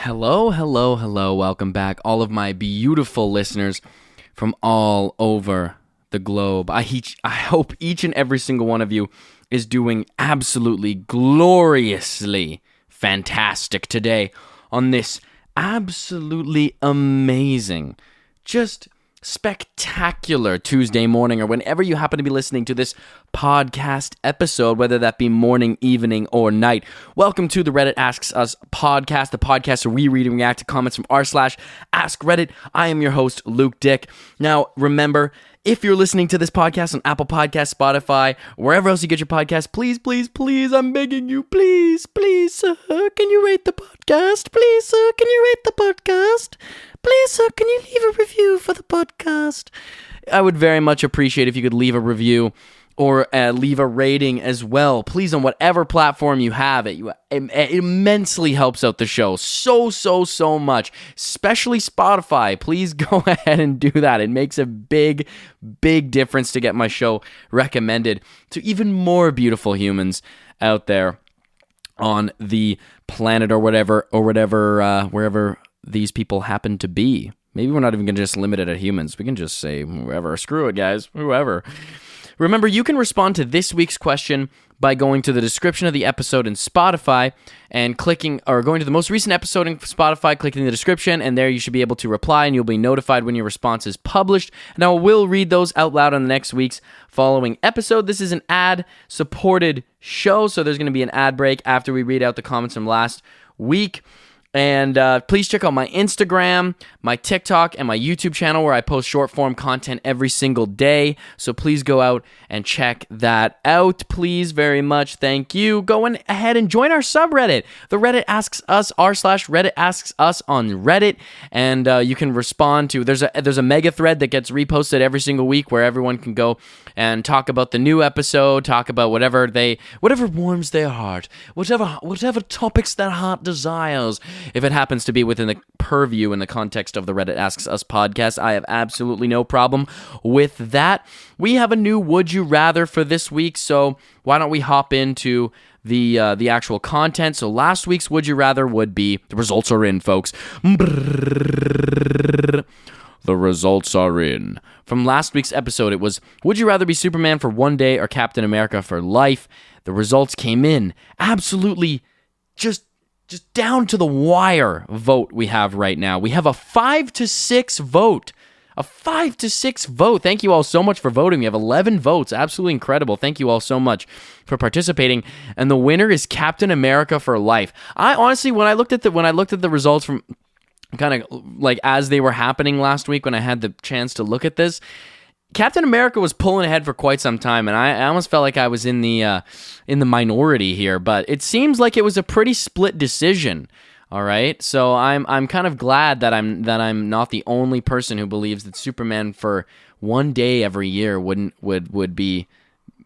Hello, hello, hello. Welcome back, all of my beautiful listeners from all over the globe. I hope each and every single one of you is doing absolutely gloriously fantastic today on this absolutely amazing, just spectacular Tuesday morning, or whenever you happen to be listening to this podcast episode, whether that be morning, evening, or night. Welcome to the Reddit Asks Us podcast, the podcast where we read and react to comments from r/Askreddit. I am your host, Luke Dick. Now, remember, if you're listening to this podcast on Apple Podcasts, Spotify, wherever else you get your podcast, please, please, please, I'm begging you, please, please, sir, can you rate the podcast? Please, sir, can you rate the podcast? Please, sir, can you leave a review for the podcast? I would very much appreciate if you could leave a review or leave a rating as well. Please, on whatever platform you have it immensely helps out the show so much, especially Spotify. Please go ahead and do that. It makes a big difference to get my show recommended to even more beautiful humans out there on the planet or wherever these people happen to be. Maybe we're not even going to just limit it at humans. We can just say whoever. Screw it, guys. Whoever. Remember, you can respond to this week's question by going to the description of the episode in Spotify and going to the most recent episode in Spotify, clicking the description, and there you should be able to reply, and you'll be notified when your response is published. And I will read those out loud on the next week's following episode. This is an ad-supported show, so there's going to be an ad break after we read out the comments from last week. And please check out my Instagram, my TikTok, and my YouTube channel where I post short-form content every single day. So please go out and check that out, please, very much. Thank you. Go ahead and join our subreddit. The Reddit Asks Us, r/Reddit Asks Us on Reddit. And you can respond to, there's a mega thread that gets reposted every single week where everyone can go and talk about the new episode, talk about whatever warms their heart, whatever topics their heart desires. If it happens to be within the purview in the context of the Reddit Asks Us podcast, I have absolutely no problem with that. We have a new Would You Rather for this week, so why don't we hop into the actual content. So last week's Would You Rather would be, the results are in, folks. The results are in. From last week's episode, it was, would you rather be Superman for one day or Captain America for life? The results came in. Absolutely just down to the wire vote we have right now. We have a 5-6 vote. A 5-6 vote. Thank you all so much for voting. We have 11 votes. Absolutely incredible. Thank you all so much for participating. And the winner is Captain America for life. I honestly, when I looked at the results from kind of like as they were happening last week, when I had the chance to look at this, Captain America was pulling ahead for quite some time, and I almost felt like I was in the minority here. But it seems like it was a pretty split decision. All right, so I'm kind of glad that I'm not the only person who believes that Superman for one day every year would be,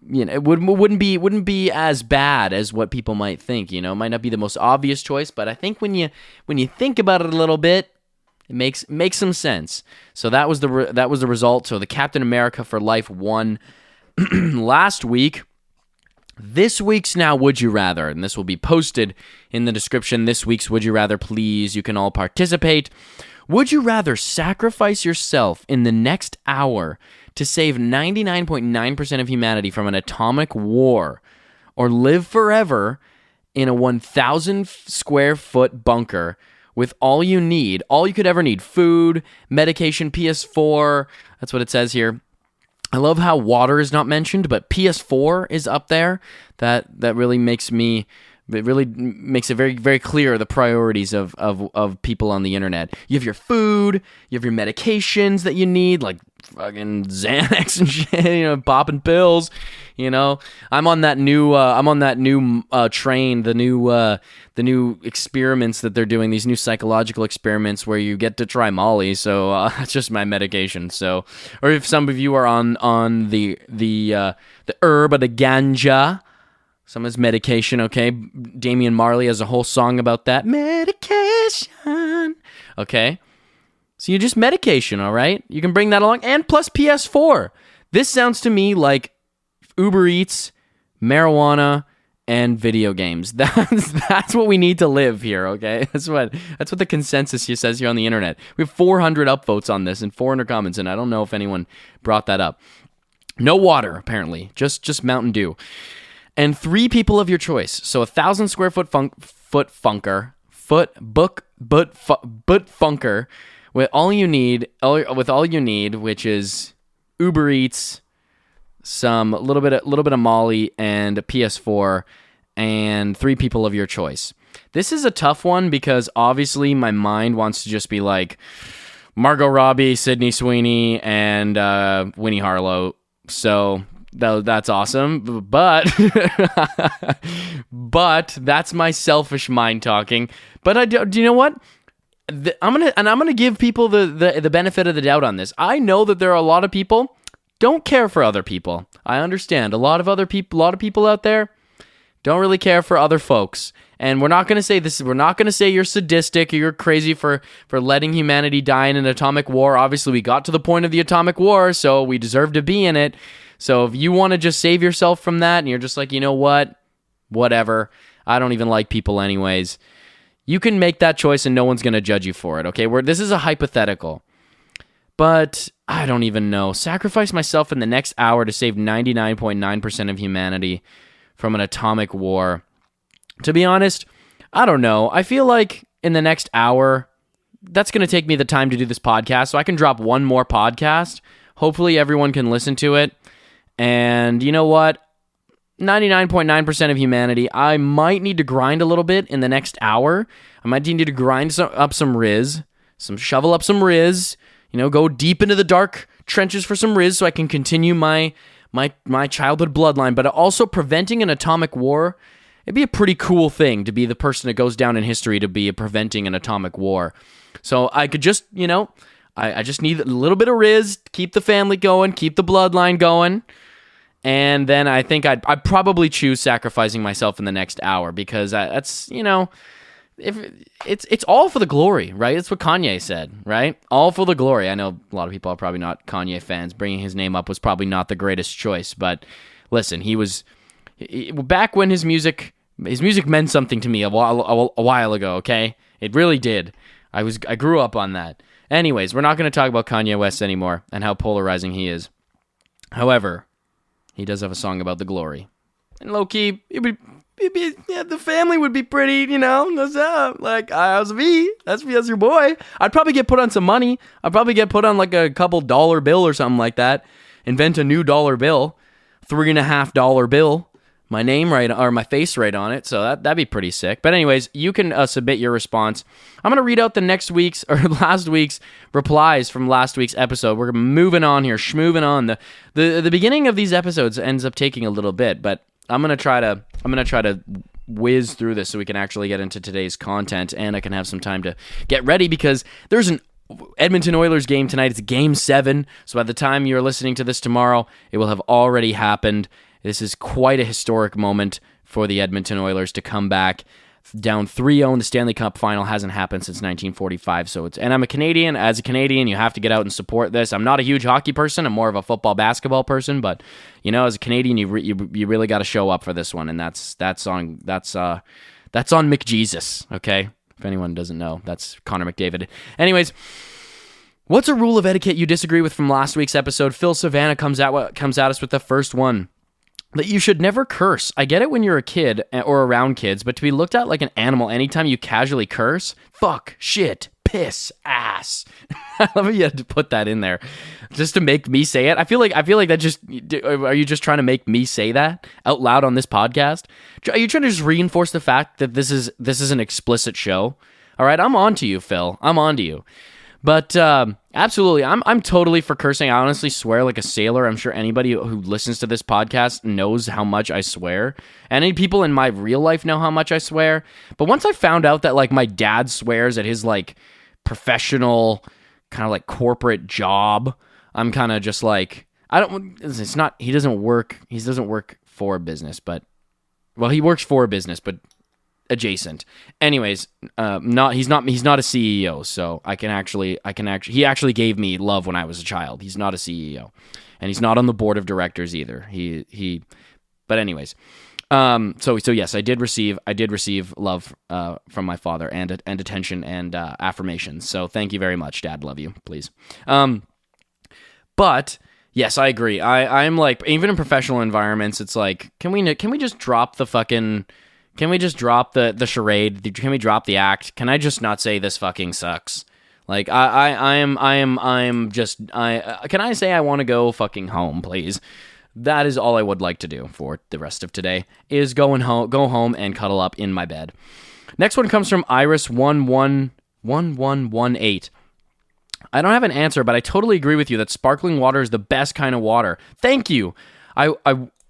you know, it wouldn't be as bad as what people might think. You know, it might not be the most obvious choice, but I think when you think about it a little bit, it makes some sense. So that was the result. So the Captain America for life won last week. This week's now Would You Rather, and this will be posted in the description. This week's Would You Rather, please. You can all participate. Would you rather sacrifice yourself in the next hour to save 99.9% of humanity from an atomic war, or live forever in a 1,000 square foot bunker with all you could ever need, food, medication, PS4, that's what it says here. I love how water is not mentioned, but PS4 is up there. That really makes it very, very clear the priorities of people on the internet. You have your food, you have your medications that you need, like fucking Xanax and shit, you know, popping pills. You know, I'm on that new train, the new experiments that they're doing, these new psychological experiments where you get to try Molly. So that's just my medication. So, or if some of you are on the herb or the ganja, some is medication. Okay, Damian Marley has a whole song about that medication. Okay, so you just medication. All right, you can bring that along, and plus PS4. This sounds to me like Uber Eats, marijuana, and video games. That's what we need to live here, okay? That's what the consensus here says here on the internet. We have 400 upvotes on this and 400 comments, and I don't know if anyone brought that up. No water, apparently. Just Mountain Dew. And 3 people of your choice. So 1,000 square foot funker, with all you need, which is Uber Eats, some little bit of Molly, and a PS4, and 3 people of your choice. This is a tough one because obviously my mind wants to just be like Margot Robbie, Sydney Sweeney, and Winnie Harlow. So that's awesome, but but that's my selfish mind talking. But do you know what? I'm gonna give people the benefit of the doubt on this. I know that there are a lot of people don't care for other people. I understand a lot of people out there don't really care for other folks. And we're not going to say this. We're not going to say you're sadistic or you're crazy for letting humanity die in an atomic war. Obviously, we got to the point of the atomic war, so we deserve to be in it. So if you want to just save yourself from that and you're just like, you know what? Whatever. I don't even like people anyways. You can make that choice and no one's going to judge you for it, okay? This is a hypothetical. But I don't even know. Sacrifice myself in the next hour to save 99.9% of humanity from an atomic war. To be honest, I don't know. I feel like in the next hour, that's going to take me the time to do this podcast, so I can drop one more podcast. Hopefully everyone can listen to it. And you know what? 99.9% of humanity, I might need to grind a little bit in the next hour. I might need to grind up some Riz, shovel up some Riz, go deep into the dark trenches for some Riz so I can continue my childhood bloodline. But also preventing an atomic war, it'd be a pretty cool thing to be the person that goes down in history to be preventing an atomic war. So I could just, I just need a little bit of Riz, keep the family going, keep the bloodline going. And then I think I'd probably choose sacrificing myself in the next hour because that's, if it's all for the glory, right? It's what Kanye said, right? All for the glory. I know a lot of people are probably not Kanye fans. Bringing his name up was probably not the greatest choice, but listen, back when his music meant something to me a while ago, okay? It really did. I grew up on that. Anyways, we're not going to talk about Kanye West anymore and how polarizing he is. However, he does have a song about the glory. And low-key, the family would be pretty, what's up? Like, how's me? That's me as your boy. I'd probably get put on some money. I'd probably get put on like a couple dollar bill or something like that. Invent a new dollar bill. $3.50 bill. My name right, or my face right on it. So that'd be pretty sick. But anyways, you can submit your response. I'm going to read out the last week's replies from last week's episode. We're moving on here, schmoving on. The beginning of these episodes ends up taking a little bit, but I'm going to try to whiz through this so we can actually get into today's content and I can have some time to get ready because there's an Edmonton Oilers game tonight. It's Game 7. So by the time you're listening to this tomorrow, it will have already happened. This is quite a historic moment for the Edmonton Oilers to come back down 3-0 in the Stanley Cup final. Hasn't happened since 1945. And I'm a Canadian. As a Canadian, you have to get out and support this. I'm not a huge hockey person. I'm more of a football, basketball person. But as a Canadian, you really got to show up for this one. And that's on McJesus. Okay, if anyone doesn't know, that's Connor McDavid. Anyways. What's a rule of etiquette you disagree with from last week's episode? Phil Savannah comes at us with the first one. That you should never curse. I get it when you're a kid or around kids, but to be looked at like an animal anytime you casually curse, fuck, shit, piss, ass. I love how you had to put that in there just to make me say it. I feel like that just, are you just trying to make me say that out loud on this podcast? Are you trying to just reinforce the fact that this is an explicit show? All right, I'm on to you, Phil. I'm on to you. But absolutely, I'm totally for cursing. I honestly swear like a sailor. I'm sure anybody who listens to this podcast knows how much I swear. Any people in my real life know how much I swear. But once I found out that like my dad swears at his like professional kind of like corporate job, I'm kind of just like, he doesn't work for a business, but well, he works for a business, but adjacent. Anyways, he's not a CEO, so he actually gave me love when I was a child. He's not a CEO, and he's not on the board of directors either. But anyways, So yes, I did receive love from my father and attention and affirmations. So thank you very much, Dad. Love you, please. But yes, I agree. I'm like, even in professional environments, it's like, can we just drop the fucking, can we just drop the charade? Can we drop the act? Can I just not say this fucking sucks? Like can I say I want to go fucking home, please? That is all I would like to do for the rest of today, is go home and cuddle up in my bed. Next one comes from Iris111118. I don't have an answer, but I totally agree with you that sparkling water is the best kind of water. Thank you.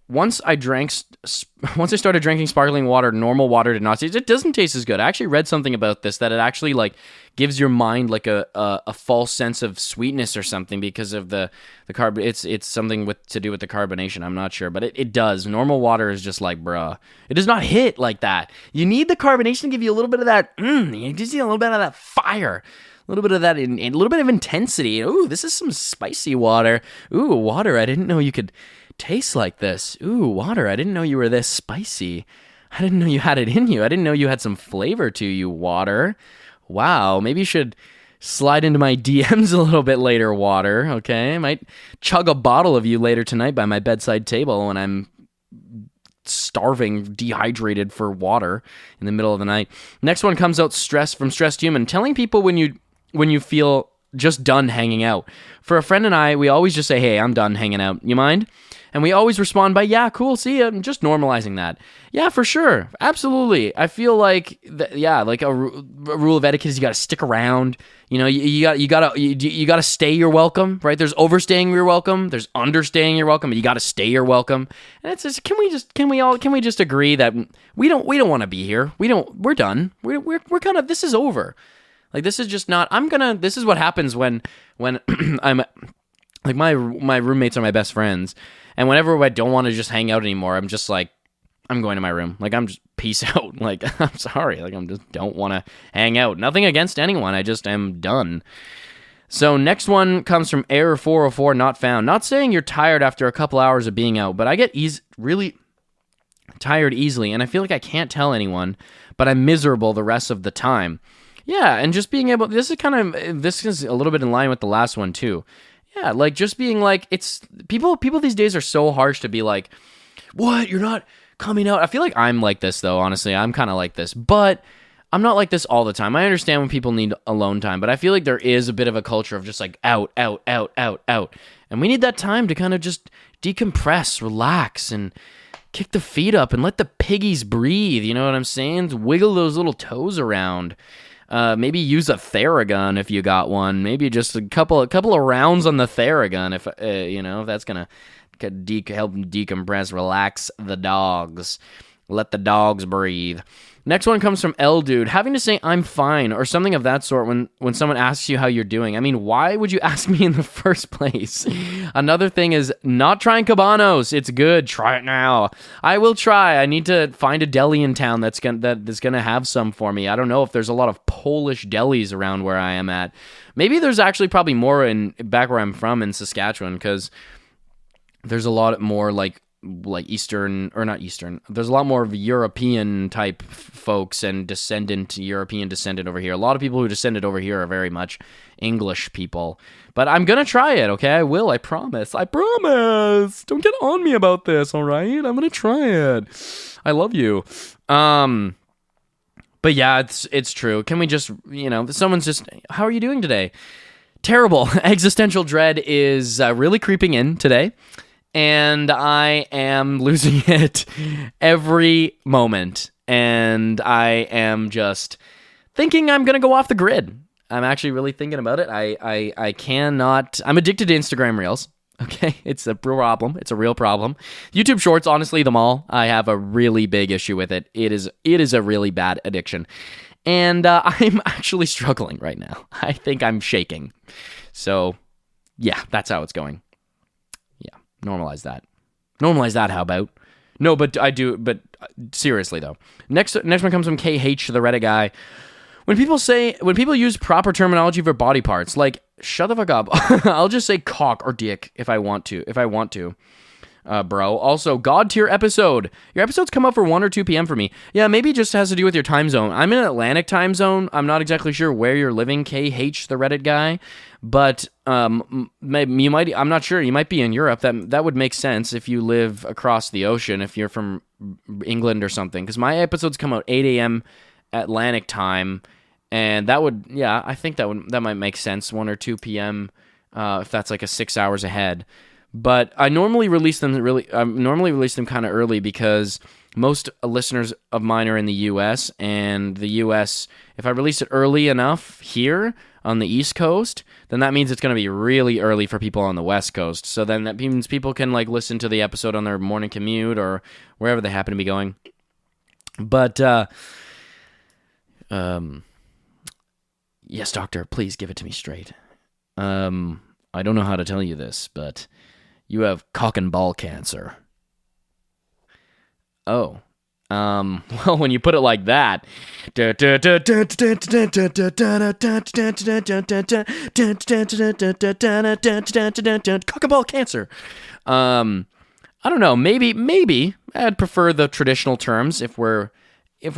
Once I started drinking sparkling water, normal water did not taste. It doesn't taste as good. I actually read something about this, that it actually like gives your mind like a false sense of sweetness or something because of the carb. It's something to do with the carbonation. I'm not sure, but it does. Normal water is just like, bruh, it does not hit like that. You need the carbonation to give you a little bit of that. You just need a little bit of that fire. A little bit of that, a little bit of intensity. Ooh, this is some spicy water. Ooh, water, I didn't know you could taste like this. Ooh, water, I didn't know you were this spicy. I didn't know you had it in you. I didn't know you had some flavor to you, water. Wow, maybe you should slide into my DMs a little bit later, water, okay? I might chug a bottle of you later tonight by my bedside table when I'm starving, dehydrated for water in the middle of the night. Next one comes out from Stressed Human. Telling people when you feel just done hanging out. For a friend and I, we always just say, hey, I'm done hanging out. You mind? And we always respond by, yeah, cool, see ya. I'm just normalizing that. Yeah, for sure. Absolutely. I feel like, like a rule of etiquette is you got to stick around. You know, you got to stay your welcome, right? There's overstaying your welcome. There's understaying your welcome. But you got to stay your welcome. And it's just, can we just agree that we don't want to be here? We're done. We're kind of, this is over. Like, this is just not, this is what happens when I'm, like, my roommates are my best friends, and whenever I don't want to just hang out anymore, I'm just like, I'm going to my room. Like, I'm just, peace out. Like, I'm sorry. Like, I'm just don't want to hang out. Nothing against anyone. I just am done. So next one comes from Error 404, not found. Not saying you're tired after a couple hours of being out, but I get really tired easily, and I feel like I can't tell anyone, but I'm miserable the rest of the time. Yeah, and just being able, this is a little bit in line with the last one too. Yeah, like just being like, it's, people these days are so harsh to be like, what, you're not coming out? I feel like I'm like this though, honestly. I'm kind of like this, but I'm not like this all the time. I understand when people need alone time, but I feel like there is a bit of a culture of just like out. And we need that time to kind of just decompress, relax, and kick the feet up and let the piggies breathe. You know what I'm saying? Wiggle those little toes around. Maybe use a Theragun if you got one. Maybe just a couple of rounds on the Theragun if if that's gonna help decompress, relax the dogs, let the dogs breathe. Next one comes from L Dude. Having to say I'm fine or something of that sort when someone asks you how you're doing. I mean, why would you ask me in the first place? Another thing is not trying Cabanos. It's good. Try it now. I will try. I need to find a deli in town that's gonna have some for me. I don't know if there's a lot of Polish delis around where I am at. Maybe there's actually probably more back where I'm from in Saskatchewan, because there's a lot more like Eastern, or not Eastern, there's a lot more of European type folks and European descendant over here. A lot of people who descended over here are very much English people. But I'm gonna try it, okay? I will, I promise. Don't get on me about this, all right? I'm gonna try it. I love you. But yeah, it's true. Can we just, someone's just, how are you doing today? Terrible. Existential dread is really creeping in today. And I am losing it every moment. And I am just thinking I'm going to go off the grid. I'm actually really thinking about it. I cannot. I'm addicted to Instagram Reels. Okay, it's a problem. It's a real problem. YouTube Shorts, honestly, them all, I have a really big issue with it. It is a really bad addiction. And I'm actually struggling right now. I think I'm shaking. So, yeah, that's how it's going. Normalize that, how about? No, but I do, but seriously though. Next one comes from KH, the Reddit guy. When people use proper terminology for body parts, like, shut the fuck up. I'll just say cock or dick if I want to. bro. Also, God tier episode. Your episodes come up for 1 or 2 p.m. for me. Yeah, maybe it just has to do with your time zone. I'm in Atlantic time zone. I'm not exactly sure where you're living, KH, the Reddit guy. But maybe you might. I'm not sure. You might be in Europe. That would make sense if you live across the ocean. If you're from England or something, because my episodes come out 8 a.m. Atlantic time, and that would, yeah, I think that might make sense. 1 or 2 p.m. If that's like a 6 hours ahead. But I normally release them kind of early because most listeners of mine are in the U.S. and the U.S. If I release it early enough here on the East Coast, then that means it's going to be really early for people on the West Coast. So then that means people can like listen to the episode on their morning commute or wherever they happen to be going. But yes, doctor, please give it to me straight. I don't know how to tell you this, but you have cock and ball cancer. Oh. Well, when you put it like that, cock and ball cancer. I don't know. Maybe I'd prefer the traditional terms if we're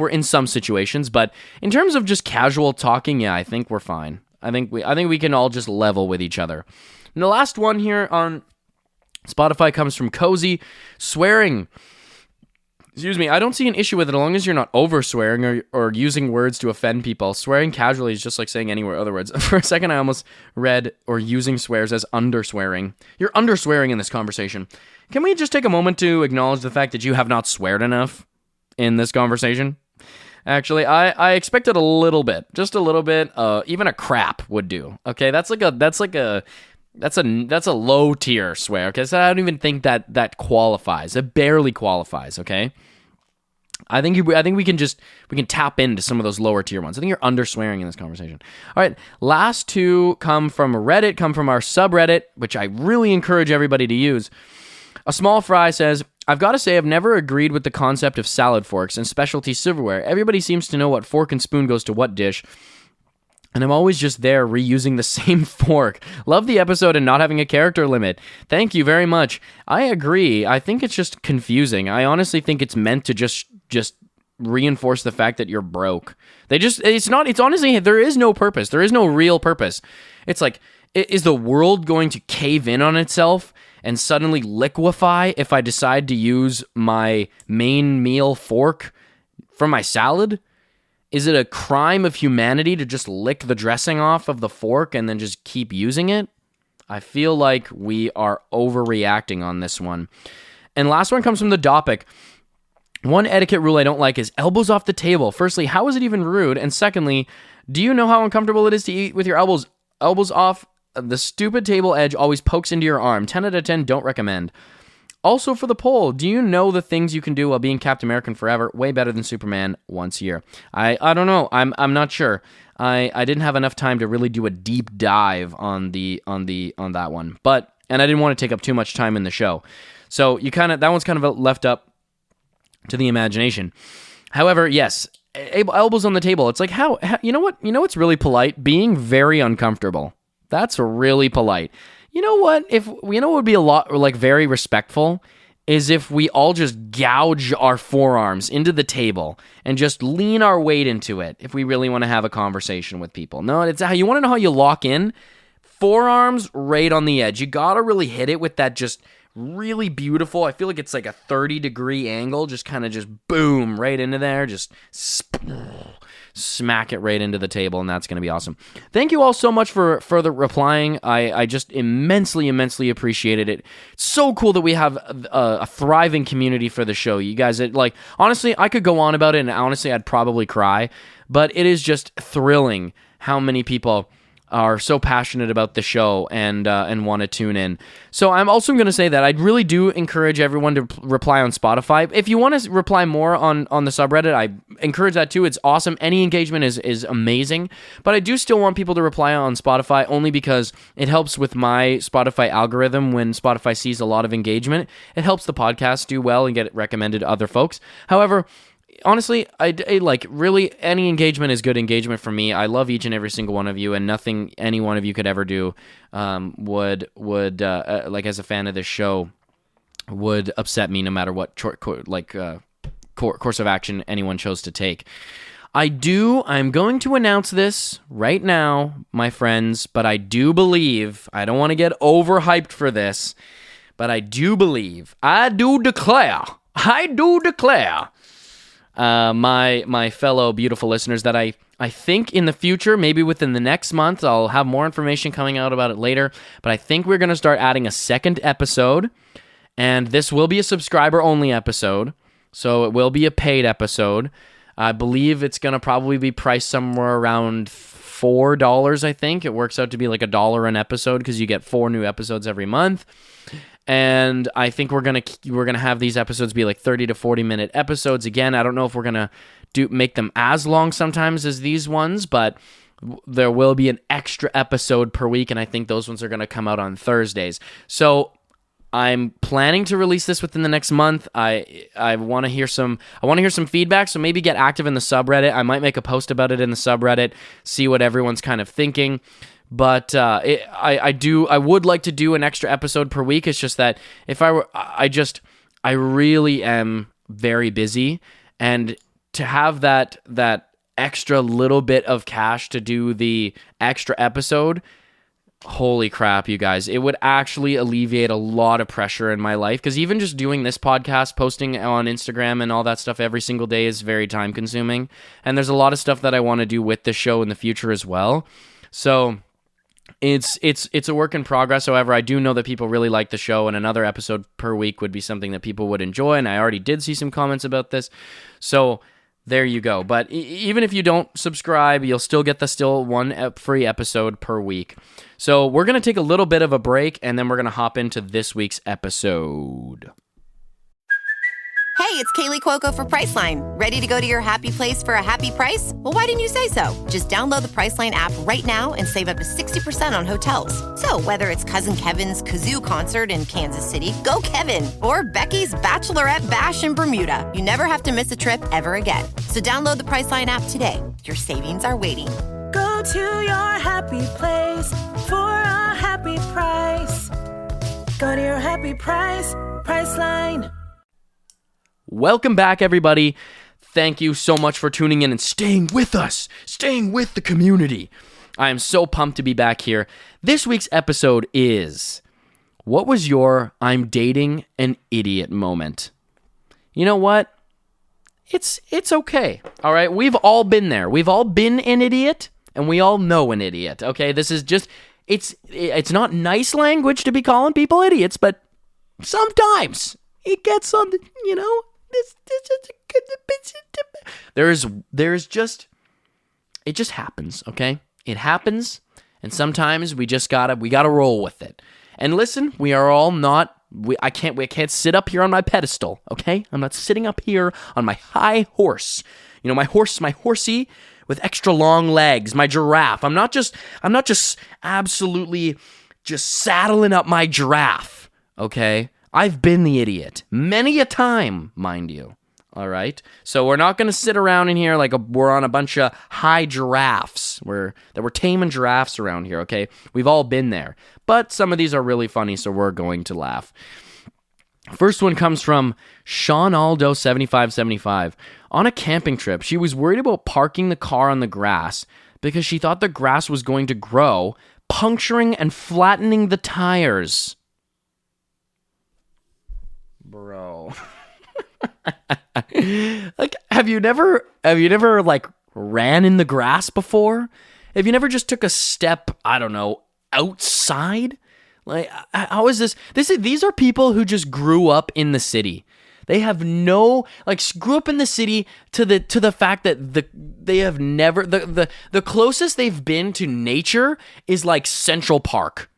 in some situations, but in terms of just casual talking, yeah, I think we're fine. I think we can all just level with each other. And the last one here on Spotify comes from Cozy. Swearing. Excuse me, I don't see an issue with it as long as you're not over-swearing or using words to offend people. Swearing casually is just like saying any other words. For a second, I almost read or using swears as under-swearing. You're under-swearing in this conversation. Can we just take a moment to acknowledge the fact that you have not sweared enough in this conversation? Actually, I expected a little bit. Just a little bit. Even a crap would do. Okay, that's a low tier swear, okay? So I don't even think that qualifies. It barely qualifies, okay? I think we can tap into some of those lower tier ones. I think you're under swearing in this conversation. All right, last two come from Reddit, come from our subreddit, which I really encourage everybody to use. A Small Fry says, I've got to say I've never agreed with the concept of salad forks and specialty silverware. Everybody seems to know what fork and spoon goes to what dish, and I'm always just there reusing the same fork. Love the episode and not having a character limit. Thank you very much. I agree. I think it's just confusing. I honestly think it's meant to just reinforce the fact that you're broke. It's honestly, there is no purpose. There is no real purpose. It's like, is the world going to cave in on itself and suddenly liquefy if I decide to use my main meal fork for my salad? Is it a crime of humanity to just lick the dressing off of the fork and then just keep using it? I feel like we are overreacting on this one. And last one comes from the Dopic. One etiquette rule I don't like is elbows off the table. Firstly, how is it even rude? And secondly, do you know how uncomfortable it is to eat with your elbows off? The stupid table edge always pokes into your arm. 10 out of 10, don't recommend. Also for the poll, do you know the things you can do while being Captain American forever? Way better than Superman once a year. I don't know. I'm not sure. I didn't have enough time to really do a deep dive on that one. And I didn't want to take up too much time in the show. So that one's kind of left up to the imagination. However, yes, elbows on the table. It's like how you know what? You know what's really polite? Being very uncomfortable. That's really polite. You know what? What would be a lot like very respectful is if we all just gouge our forearms into the table and just lean our weight into it if we really want to have a conversation with people. No, it's how you want to know how you lock in? Forearms right on the edge. You got to really hit it with that just really beautiful. I feel like it's like a 30-degree angle, just kind of just boom right into there, just smack it right into the table, and that's going to be awesome. Thank you all so much for further replying. I just immensely appreciated it. It's so cool that we have a thriving community for the show. You guys, honestly, I could go on about it, and honestly, I'd probably cry, but it is just thrilling how many people are so passionate about the show and want to tune in. So I'm also going to say that I really do encourage everyone to reply on Spotify. If you want to reply more on the subreddit, I encourage that too. It's awesome. Any engagement is amazing. But I do still want people to reply on Spotify only because it helps with my Spotify algorithm. When Spotify sees a lot of engagement, it helps the podcast do well and get it recommended to other folks. However, honestly, I like really any engagement is good engagement for me. I love each and every single one of you, and nothing any one of you could ever do would like as a fan of this show would upset me no matter what course of action anyone chose to take. I'm going to announce this right now, my friends, but I do believe, I don't want to get overhyped for this, but I do declare, my fellow beautiful listeners, that I think in the future, maybe within the next month, I'll have more information coming out about it later, but I think we're going to start adding a second episode, and this will be a subscriber-only episode, so it will be a paid episode. I believe it's going to probably be priced somewhere around $4, I think. It works out to be like $1 an episode because you get 4 new episodes every month. And I think we're gonna have these episodes be like 30 to 40 minute episodes. Again, I don't know if we're gonna make them as long sometimes as these ones, but there will be an extra episode per week, and I think those ones are gonna come out on Thursdays. So I'm planning to release this within the next month. I want to hear some feedback, so maybe get active in the subreddit. I might make a post about it in the subreddit, see what everyone's kind of thinking. But I would like to do an extra episode per week. It's just that I really am very busy, and to have that extra little bit of cash to do the extra episode, holy crap, you guys, it would actually alleviate a lot of pressure in my life, because even just doing this podcast, posting on Instagram and all that stuff every single day is very time consuming, and there's a lot of stuff that I want to do with the show in the future as well. So it's a work in progress. However, I do know that people really like the show, and another episode per week would be something that people would enjoy, and I already did see some comments about this. So there you go. But even if you don't subscribe, you'll still get one free episode per week. So we're going to take a little bit of a break, and then we're going to hop into this week's episode. Hey, it's Kaylee Cuoco for Priceline. Ready to go to your happy place for a happy price? Well, why didn't you say so? Just download the Priceline app right now and save up to 60% on hotels. So whether it's Cousin Kevin's Kazoo Concert in Kansas City, go Kevin, or Becky's Bachelorette Bash in Bermuda, you never have to miss a trip ever again. So download the Priceline app today. Your savings are waiting. Go to your happy place for a happy price. Go to your happy price, Priceline. Welcome back, everybody. Thank you so much for tuning in and staying with us, staying with the community. I am so pumped to be back here. This week's episode is, what was your I'm dating an idiot moment? You know what? It's okay, all right? We've all been there. We've all been an idiot, and we all know an idiot, okay? This is just, it's not nice language to be calling people idiots, but sometimes it gets on the, you know, it just happens, okay? It happens, and sometimes we gotta roll with it. And listen, we are all not, I can't sit up here on my pedestal, okay? I'm not sitting up here on my high horse. You know, my horsey with extra long legs, my giraffe. I'm not just absolutely just saddling up my giraffe, okay? I've been the idiot many a time, mind you. All right? So we're not going to sit around in here like we're on a bunch of high giraffes. We're taming giraffes around here, okay? We've all been there. But some of these are really funny, so we're going to laugh. First one comes from Sean Aldo 7575. On a camping trip, she was worried about parking the car on the grass because she thought the grass was going to grow, puncturing and flattening the tires. Bro. Like, have you never like ran in the grass before? Have you never just took a step, I don't know, outside? Like, how is this? These are people who just grew up in the city. They have grew up in the city to the fact that they have never, the closest they've been to nature is like Central Park,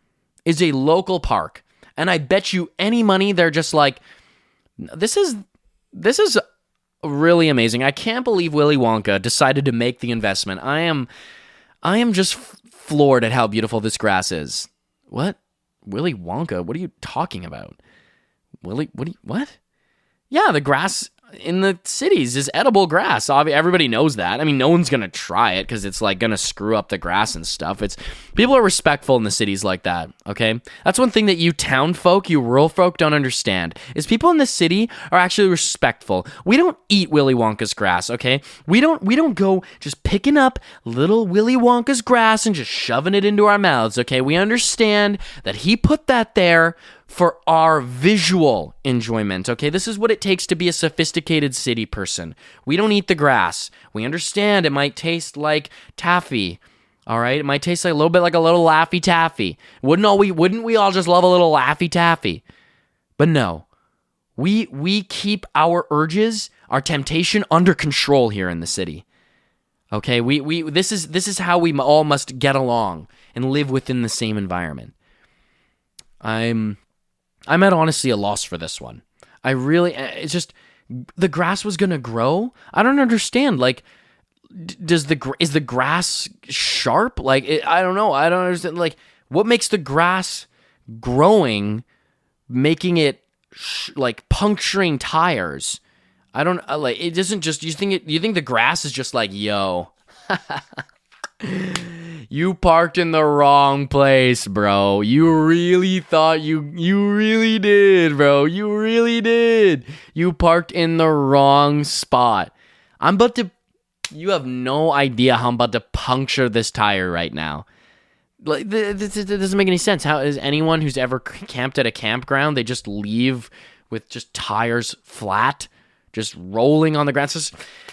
is a local park. And I bet you any money they're just like, this is really amazing. I can't believe Willy Wonka decided to make the investment. I am just floored at how beautiful this grass is. What? Willy Wonka? What are you talking about? What? Yeah, the grass in the cities is edible grass. Everybody knows that. I mean, no one's gonna try it because it's like gonna screw up the grass and stuff. It's people are respectful in the cities like that. Okay, that's one thing that you town folk, you rural folk don't understand is people in the city are actually respectful. We don't eat Willy Wonka's grass. Okay, we don't go just picking up little Willy Wonka's grass and just shoving it into our mouths. Okay, we understand that he put that there for our visual enjoyment, okay? This is what it takes to be a sophisticated city person. We don't eat the grass. We understand it might taste like taffy, all right? It might taste like a little bit like a little Laffy Taffy. Wouldn't we all just love a little Laffy Taffy? But no, we keep our urges, our temptation under control here in the city. Okay, this is how we all must get along and live within the same environment. I'm at honestly a loss for this one. It's just, the grass was gonna grow. I don't understand. Like, is the grass sharp? Like, I don't know. I don't understand. Like, what makes the grass growing, making it like puncturing tires? I don't like. It doesn't just. You think the grass is just like, yo. You parked in the wrong place, bro. You really thought you really did, bro. You really did. You parked in the wrong spot. You have no idea how I'm about to puncture this tire right now. Like, this doesn't make any sense. How is anyone who's ever camped at a campground, they just leave with just tires flat, just rolling on the ground?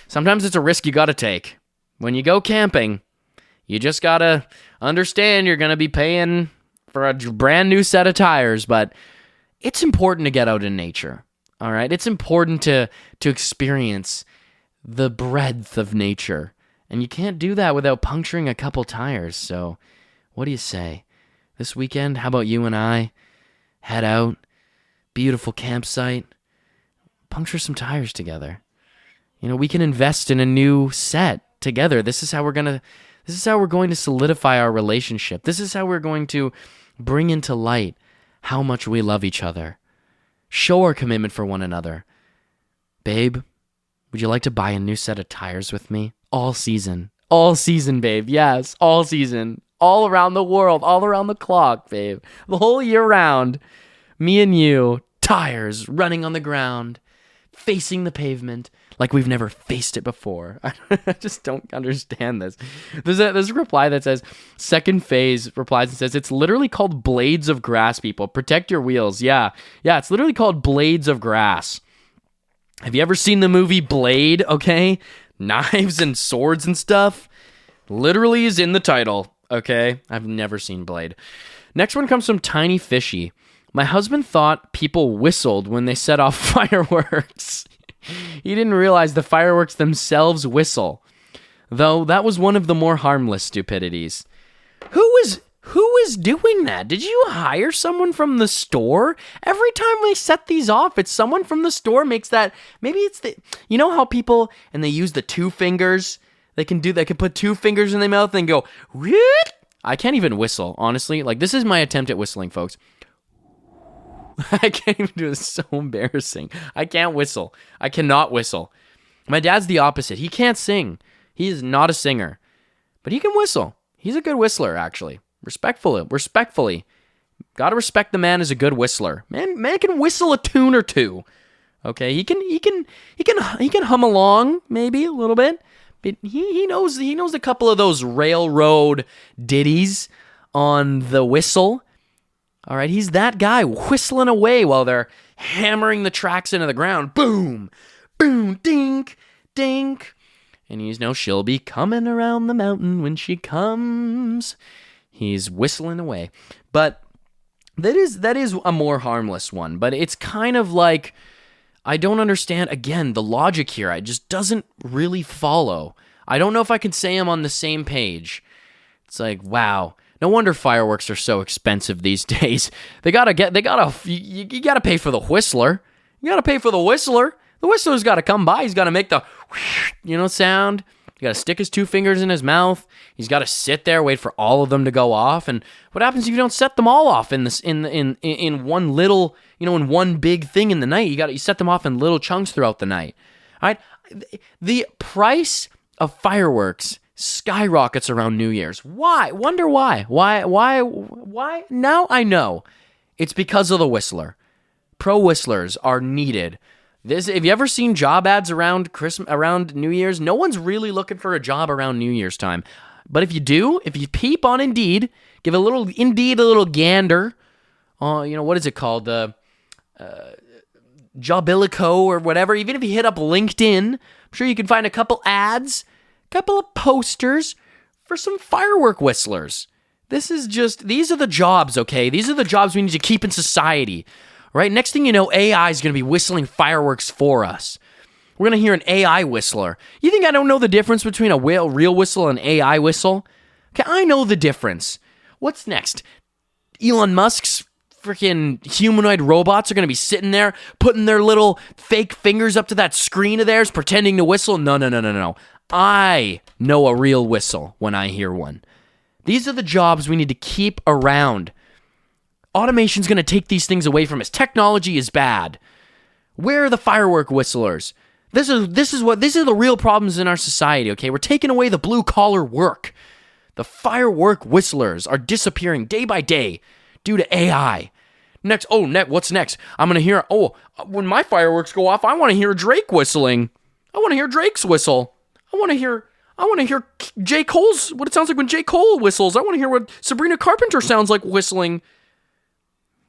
Sometimes it's a risk you gotta take. When you go camping, you just gotta understand you're gonna be paying for a brand new set of tires, but it's important to get out in nature, all right? It's important to experience the breadth of nature, and you can't do that without puncturing a couple tires. So what do you say? This weekend, how about you and I head out, beautiful campsite, puncture some tires together. You know, we can invest in a new set together. This is how we're going to solidify our relationship. This is how we're going to bring into light how much we love each other. Show our commitment for one another. Babe, would you like to buy a new set of tires with me? All season. All season, babe. Yes, all season. All around the world. All around the clock, babe. The whole year round. Me and you. Tires running on the ground. Facing the pavement like we've never faced it before. I just don't understand this. There's a reply that says, second phase replies and says, it's literally called blades of grass, people. Protect your wheels. Yeah, it's literally called blades of grass. Have you ever seen the movie Blade, okay? Knives and swords and stuff. Literally is in the title, okay? I've never seen Blade. Next one comes from Tiny Fishy. My husband thought people whistled when they set off fireworks. He didn't realize the fireworks themselves whistle. Though that was one of the more harmless stupidities. Who is doing that? Did you hire someone from the store? Every time we set these off, it's someone from the store makes that. Maybe it's you know how people, and they use the two fingers? They can put two fingers in their mouth and go, whoop. I can't even whistle, honestly. Like, this is my attempt at whistling, folks. I can't even do it. It's so embarrassing. I can't whistle. I cannot whistle. My dad's the opposite. He can't sing. He is not a singer. But he can whistle. He's a good whistler, actually. Respectfully. Gotta respect the man as a good whistler. Man can whistle a tune or two. Okay, he can hum along, maybe a little bit. But he knows a couple of those railroad ditties on the whistle. All right, he's that guy whistling away while they're hammering the tracks into the ground. Boom, boom, dink, dink. And you know she'll be coming around the mountain when she comes. He's whistling away. But that is a more harmless one. But it's kind of like, I don't understand, again, the logic here. It just doesn't really follow. I don't know if I can say I'm on the same page. It's like, wow. No wonder fireworks are so expensive these days. You gotta pay for the whistler. You gotta pay for the whistler. The whistler's gotta come by. He's gotta make the, sound. He got to stick his 2 fingers in his mouth. He's got to sit there, wait for all of them to go off. And what happens if you don't set them all off in one little, in one big thing in the night? You set them off in little chunks throughout the night. All right? The price of fireworks skyrockets around New Year's. Why? Wonder why? Why? Now I know. It's because of the Whistler. Pro whistlers are needed. Have you ever seen job ads around New Year's? No one's really looking for a job around New Year's time. But if you do, if you peep on Indeed, give Indeed a little gander. What is it called? Jobilico or whatever. Even if you hit up LinkedIn, I'm sure you can find a couple ads, couple of posters for some firework whistlers. These are the jobs, okay? These are the jobs we need to keep in society. Right? Next thing you know, AI is going to be whistling fireworks for us. We're going to hear an AI whistler. You think I don't know the difference between a real whistle and an AI whistle? Okay, I know the difference. What's next? Elon Musk's freaking humanoid robots are going to be sitting there, putting their little fake fingers up to that screen of theirs, pretending to whistle? No. I know a real whistle when I hear one. These are the jobs we need to keep around. Automation's going to take these things away from us. Technology is bad. Where are the firework whistlers? These are the real problems in our society, okay? We're taking away the blue-collar work. The firework whistlers are disappearing day by day due to AI. What's next? I'm going to hear, when my fireworks go off, I want to hear Drake whistling. I want to hear Drake's whistle. I want to hear J. Cole's, what it sounds like when J. Cole whistles. I want to hear what Sabrina Carpenter sounds like whistling.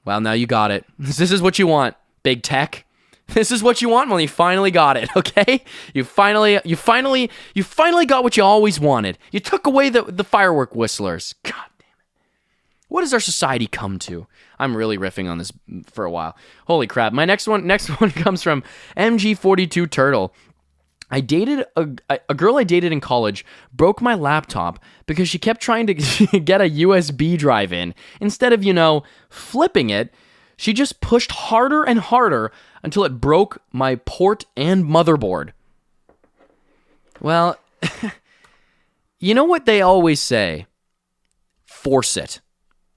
Well, now you got it. This is what you want, big tech. This is what you want. Well, you finally got it, okay? You finally got what you always wanted. You took away the firework whistlers. God damn it. What does our society come to? I'm really riffing on this for a while. Holy crap. My next one comes from MG42 Turtle. I dated a girl I dated in college broke my laptop because she kept trying to get a USB drive in. Instead of, flipping it, she just pushed harder and harder until it broke my port and motherboard. Well, you know what they always say? Force it.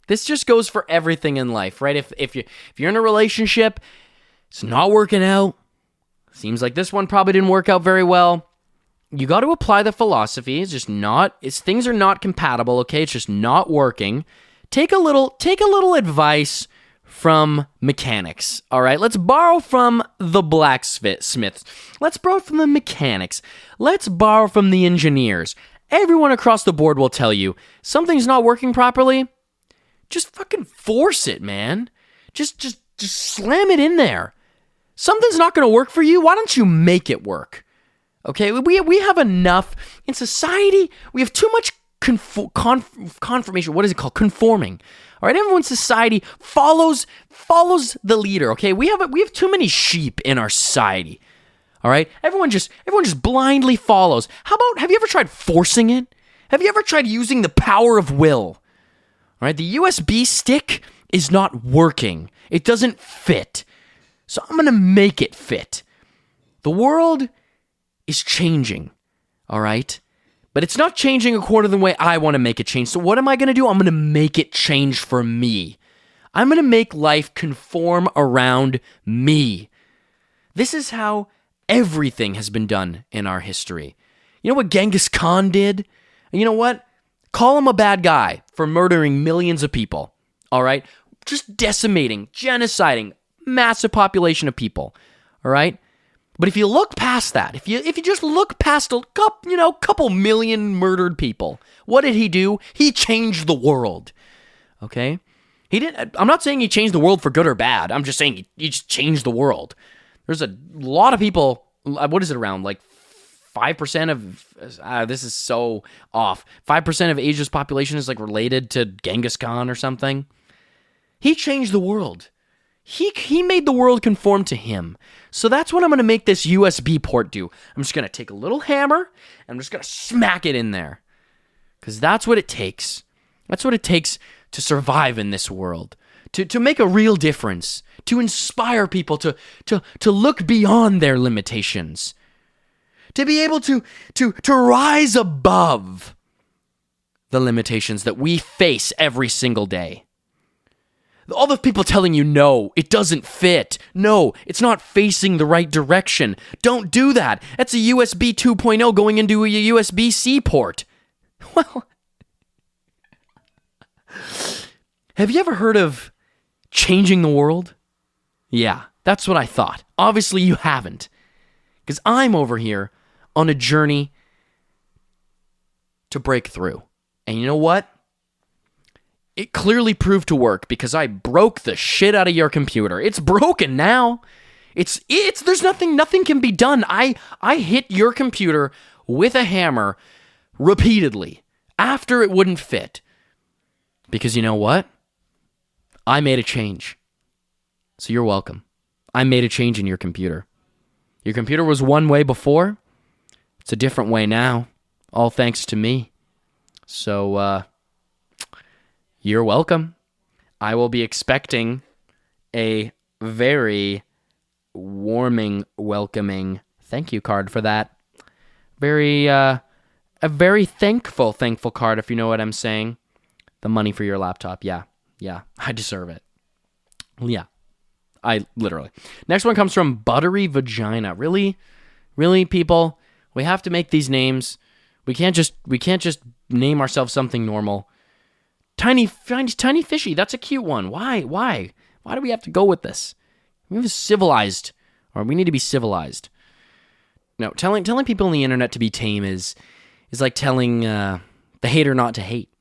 This just goes for everything in life, right? If you're in a relationship, it's not working out. Seems like this one probably didn't work out very well. You got to apply the philosophy. Things are not compatible, okay? It's just not working. Take a little advice from mechanics, all right? Let's borrow from the blacksmiths. Let's borrow from the mechanics. Let's borrow from the engineers. Everyone across the board will tell you something's not working properly. Just fucking force it, man. Just slam it in there. Something's not going to work for you. Why don't you make it work? Okay, we have enough in society. We have too much confirmation. What is it called? Conforming. All right, everyone's society follows the leader. Okay, we have too many sheep in our society. All right, everyone just blindly follows. Have you ever tried forcing it? Have you ever tried using the power of will? All right, the USB stick is not working. It doesn't fit. So I'm going to make it fit. The world is changing, all right? But it's not changing according to the way I want to make it change. So what am I going to do? I'm going to make it change for me. I'm going to make life conform around me. This is how everything has been done in our history. You know what Genghis Khan did? And you know what? Call him a bad guy for murdering millions of people, all right? Just decimating, genociding, massive population of people, all right? But if you look past that, if you just look past a couple million murdered people, what did he do? He changed the world, okay? I'm not saying he changed the world for good or bad. I'm just saying he just changed the world. There's a lot of people, what is it around, like 5% of, this is so off, 5% of Asia's population is like related to Genghis Khan or something. He changed the world. He made the world conform to him. So that's what I'm going to make this USB port do. I'm just going to take a little hammer, and I'm just going to smack it in there. Because that's what it takes. That's what it takes to survive in this world. To make a real difference. To inspire people to look beyond their limitations. to be able to rise above the limitations that we face every single day. All the people telling you, no, it doesn't fit. No, it's not facing the right direction. Don't do that. That's a USB 2.0 going into a USB-C port. Well, have you ever heard of changing the world? Yeah, that's what I thought. Obviously, you haven't. Because I'm over here on a journey to break through. And you know what? It clearly proved to work because I broke the shit out of your computer. It's broken now. There's nothing can be done. I hit your computer with a hammer repeatedly after it wouldn't fit. Because you know what? I made a change. So you're welcome. I made a change in your computer. Your computer was one way before. It's a different way now. All thanks to me. So, you're welcome. I will be expecting a very warming, welcoming thank you card for that. A very thankful card, if you know what I'm saying. The money for your laptop. Yeah, I deserve it. Yeah, I literally. Next one comes from Buttery Vagina. Really, people, we have to make these names. We can't just name ourselves something normal. Tiny fishy. That's a cute one. Why do we have to go with this? We need to be civilized. No, telling people on the internet to be tame is like telling the hater not to hate.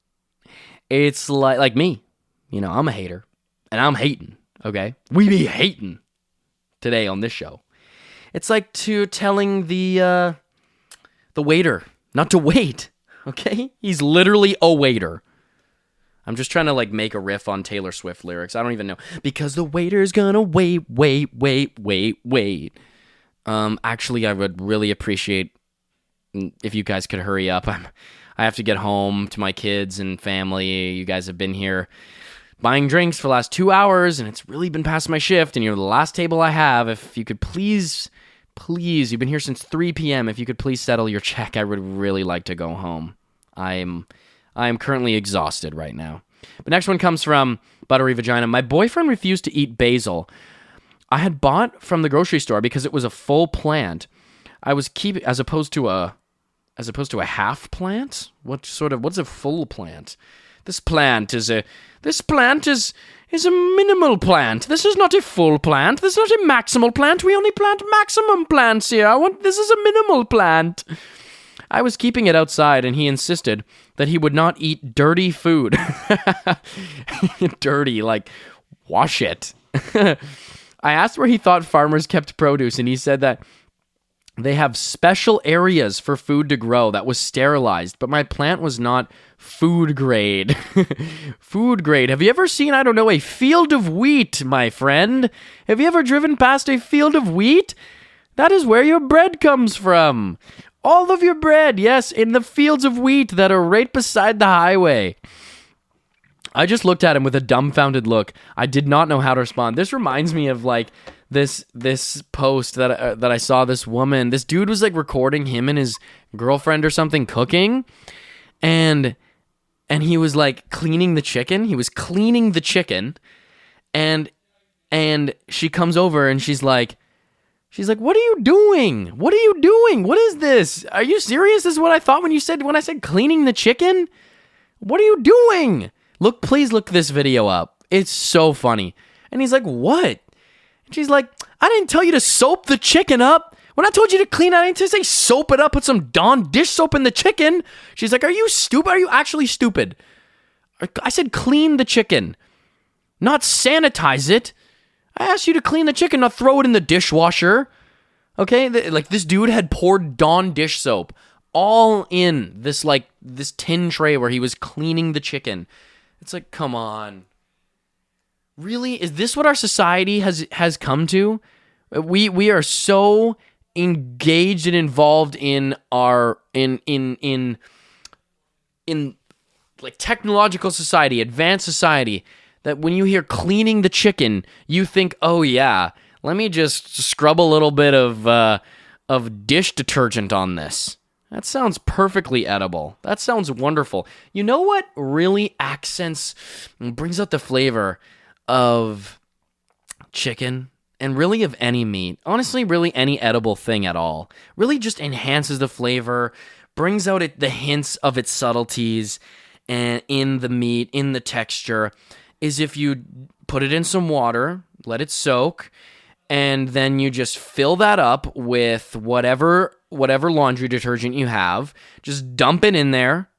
It's like me. You know, I'm a hater, and I'm hating. Okay, we be hating today on this show. It's like telling the waiter not to wait. Okay, he's literally a waiter. I'm just trying to make a riff on Taylor Swift lyrics. I don't even know. Because the waiter's gonna wait. Actually, I would really appreciate if you guys could hurry up. I have to get home to my kids and family. You guys have been here buying drinks for the last 2 hours, and it's really been past my shift, and you're the last table I have. If you could please, you've been here since 3 p.m. If you could please settle your check, I would really like to go home. I am currently exhausted right now. But next one comes from Buttery Vagina. My boyfriend refused to eat basil. I had bought from the grocery store because it was a full plant. I was keeping as opposed to a half plant. What's a full plant? This plant is a minimal plant. This is not a full plant. This is not a maximal plant. We only plant maximum plants here. This is a minimal plant. I was keeping it outside, and he insisted that he would not eat dirty food. Dirty, wash it. I asked where he thought farmers kept produce, and he said that they have special areas for food to grow that was sterilized, but my plant was not food grade. Food grade. Have you ever seen, a field of wheat, my friend? Have you ever driven past a field of wheat? That is where your bread comes from. All of your bread, yes, in the fields of wheat that are right beside the highway. I just looked at him with a dumbfounded look. I did not know how to respond. This reminds me of this post that I saw. This dude was recording him and his girlfriend or something cooking, and he was cleaning the chicken. He was cleaning the chicken, and she comes over and she's like, what are you doing? What are you doing? What is this? Are you serious? This is what I thought when I said cleaning the chicken? What are you doing? Please look this video up. It's so funny. And he's like, what? And she's like, I didn't tell you to soap the chicken up. When I told you to clean it, I didn't say soap it up, put some Dawn dish soap in the chicken. She's like, are you stupid? Are you actually stupid? I said clean the chicken, not sanitize it. I asked you to clean the chicken, not throw it in the dishwasher. Okay? This dude had poured Dawn dish soap all in this tin tray where he was cleaning the chicken. It's like, come on. Really? Is this what our society has come to? We are so engaged and involved in our in technological society, advanced society, that when you hear cleaning the chicken, you think, oh yeah, let me just scrub a little bit of of dish detergent on this. That sounds perfectly edible. That sounds wonderful. You know what really accents and brings out the flavor of chicken and really of any meat? Honestly, really any edible thing at all. Really just enhances the flavor, brings out the hints of its subtleties and in the meat, in the texture, is if you put it in some water, let it soak, and then you just fill that up with whatever laundry detergent you have. Just dump it in there.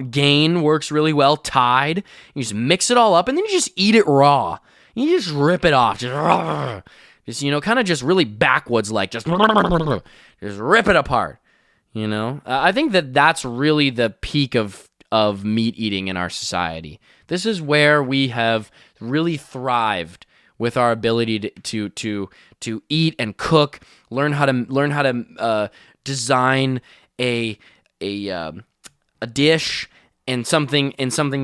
Gain works really well. Tide. You just mix it all up, and then you just eat it raw. You just rip it off. Just kind of just really backwoods like. Just rip it apart. I think that's really the peak of meat eating in our society. This is where we have really thrived with our ability to eat and cook, learn how to design a dish and something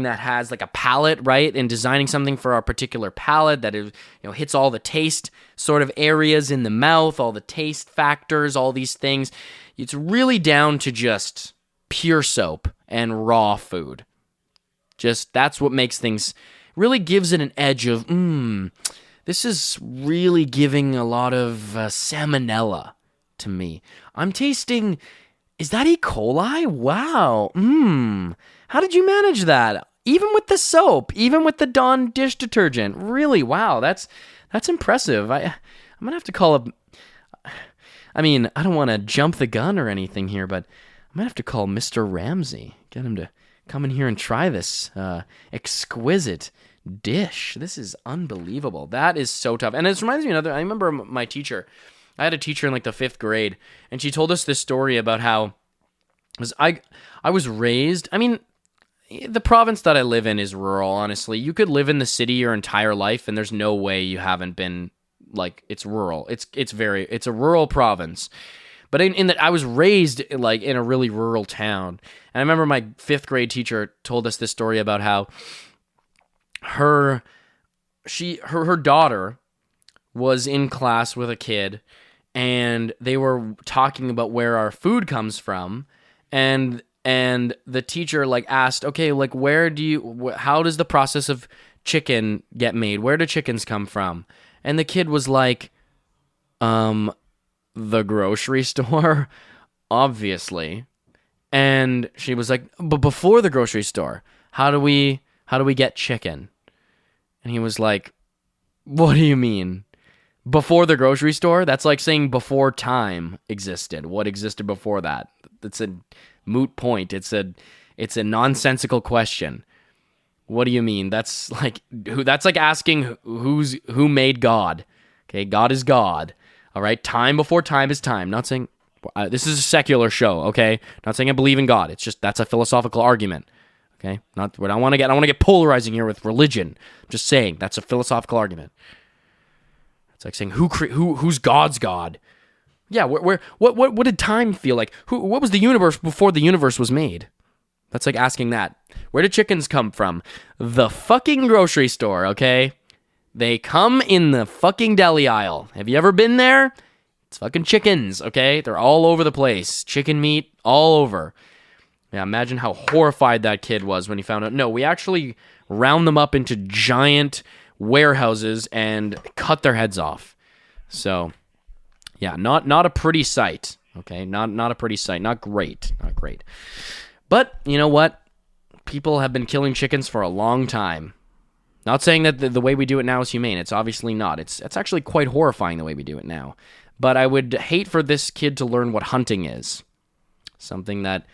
that has like a palate, right? And designing something for our particular palate that is, hits all the taste sort of areas in the mouth, all the taste factors, all these things. It's really down to just pure soap and raw food. Just that's what makes things, really gives it an edge of this is really giving a lot of salmonella to me. I'm tasting, is that E. coli? Wow. How did you manage that? Even with the soap, even with the Dawn dish detergent. Really, wow, that's impressive. I'm going to have to call up, I don't want to jump the gun or anything here, but I'm going to have to call Mr. Ramsay. Get him to come in here and try this exquisite dish. This is unbelievable. That is so tough. And it reminds me of I remember my teacher. I had a teacher in like the 5th grade, and she told us this story about how I was raised. The province that I live in is rural, honestly. You could live in the city your entire life, and there's no way you haven't been, like, it's rural. It's a rural province. But in that, I was raised like in a really rural town. And I remember my 5th grade teacher told us this story about how her daughter was in class with a kid, and they were talking about where our food comes from, and the teacher like asked, okay, like how does the process of chicken get made? Where do chickens come from? And the kid was like, the grocery store, obviously. And she was like, but before the grocery store, how do we get chicken? And he was like, what do you mean? Before the grocery store? That's like saying before time existed. What existed before that? It's a moot point. It's a nonsensical question. What do you mean? That's like asking who made God. Okay, God is God. All right, time before time is time. Not saying this is a secular show. Okay, not saying I believe in God. It's just that's a philosophical argument. Okay, I don't want to get polarizing here with religion. I'm just saying that's a philosophical argument. It's like saying who's God's God? Yeah, what did time feel like? What was the universe before the universe was made? That's like asking that. Where do chickens come from? The fucking grocery store, okay? They come in the fucking deli aisle. Have you ever been there? It's fucking chickens, okay? They're all over the place. Chicken meat, all over. Yeah, imagine how horrified that kid was when he found out. No, we actually round them up into giant warehouses and cut their heads off. So, yeah, not a pretty sight, okay? Not a pretty sight. Not great. But, you know what? People have been killing chickens for a long time. Not saying that the way we do it now is humane. It's obviously not. It's actually quite horrifying the way we do it now. But I would hate for this kid to learn what hunting is. Something that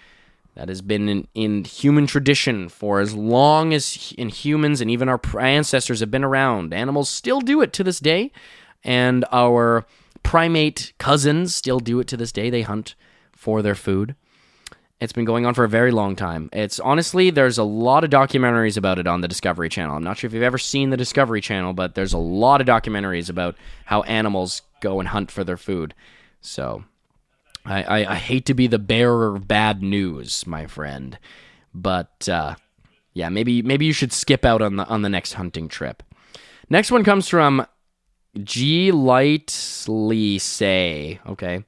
has been in human tradition for as long as in humans and even our ancestors have been around. Animals still do it to this day. And our primate cousins still do it to this day. They hunt for their food. It's been going on for a very long time. It's honestly, there's a lot of documentaries about it on the Discovery Channel. I'm not sure if you've ever seen the Discovery Channel, but there's a lot of documentaries about how animals go and hunt for their food. So, I hate to be the bearer of bad news, my friend, but yeah, maybe you should skip out on the next hunting trip. Next one comes from G. Lightly Say. Okay.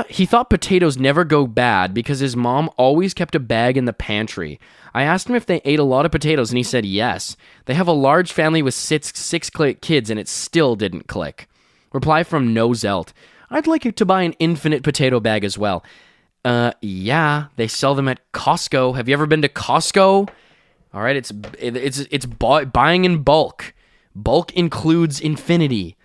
He thought potatoes never go bad because his mom always kept a bag in the pantry. I asked him if they ate a lot of potatoes, and he said yes. They have a large family with six kids, and it still didn't click. Reply from No Zelt. I'd like you to buy an infinite potato bag as well. Yeah, they sell them at Costco. Have you ever been to Costco? All right, it's buying in bulk. Bulk includes infinity.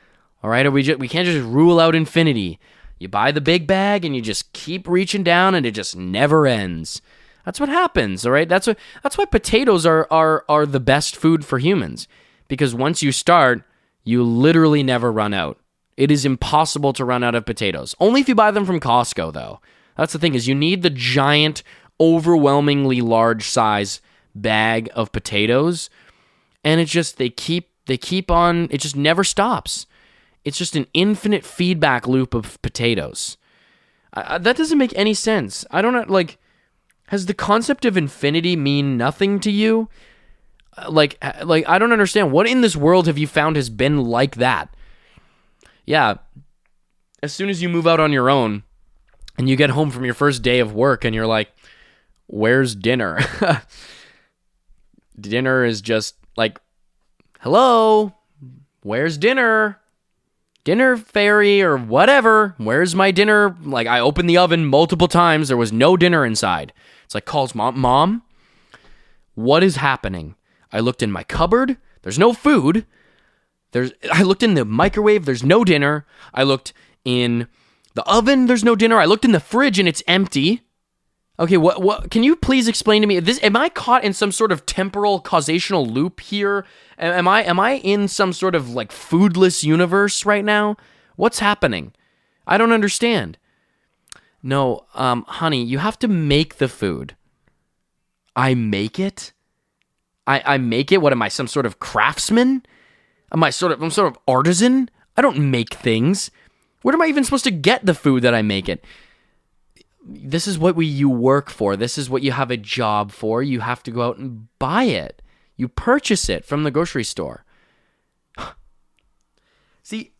All right, we can't just rule out infinity. You buy the big bag and you just keep reaching down and it just never ends. That's what happens, all right? That's why potatoes are the best food for humans, because once you start, you literally never run out. It is impossible to run out of potatoes. Only if you buy them from Costco, though. That's the thing, is you need the giant, overwhelmingly large size bag of potatoes, and it's just they keep on, it just never stops. It's just an infinite feedback loop of potatoes. That doesn't make any sense. I don't know, like, has the concept of infinity mean nothing to you? Like I don't understand. What in this world have you found has been like that? Yeah, as soon as you move out on your own and you get home from your first day of work and you're like, where's dinner? Dinner is just like, hello, where's dinner? Dinner fairy or whatever. Where's my dinner? Like, I opened the oven multiple times. There was no dinner inside. It's like, calls mom, what is happening? I looked in my cupboard. There's no food. I looked in the microwave. There's no dinner. I looked in the oven. There's no dinner. I looked in the fridge and it's empty. Okay, what? Can you please explain to me this? Am I caught in some sort of temporal causational loop here? Am I in some sort of like foodless universe right now? What's happening? I don't understand. No, honey, you have to make the food. I make it? I make it? What am I, some sort of craftsman? I'm sort of artisan? I don't make things. Where am I even supposed to get the food that I make it? This is what you work for. This is what you have a job for. You have to go out and buy it. You purchase it from the grocery store. See,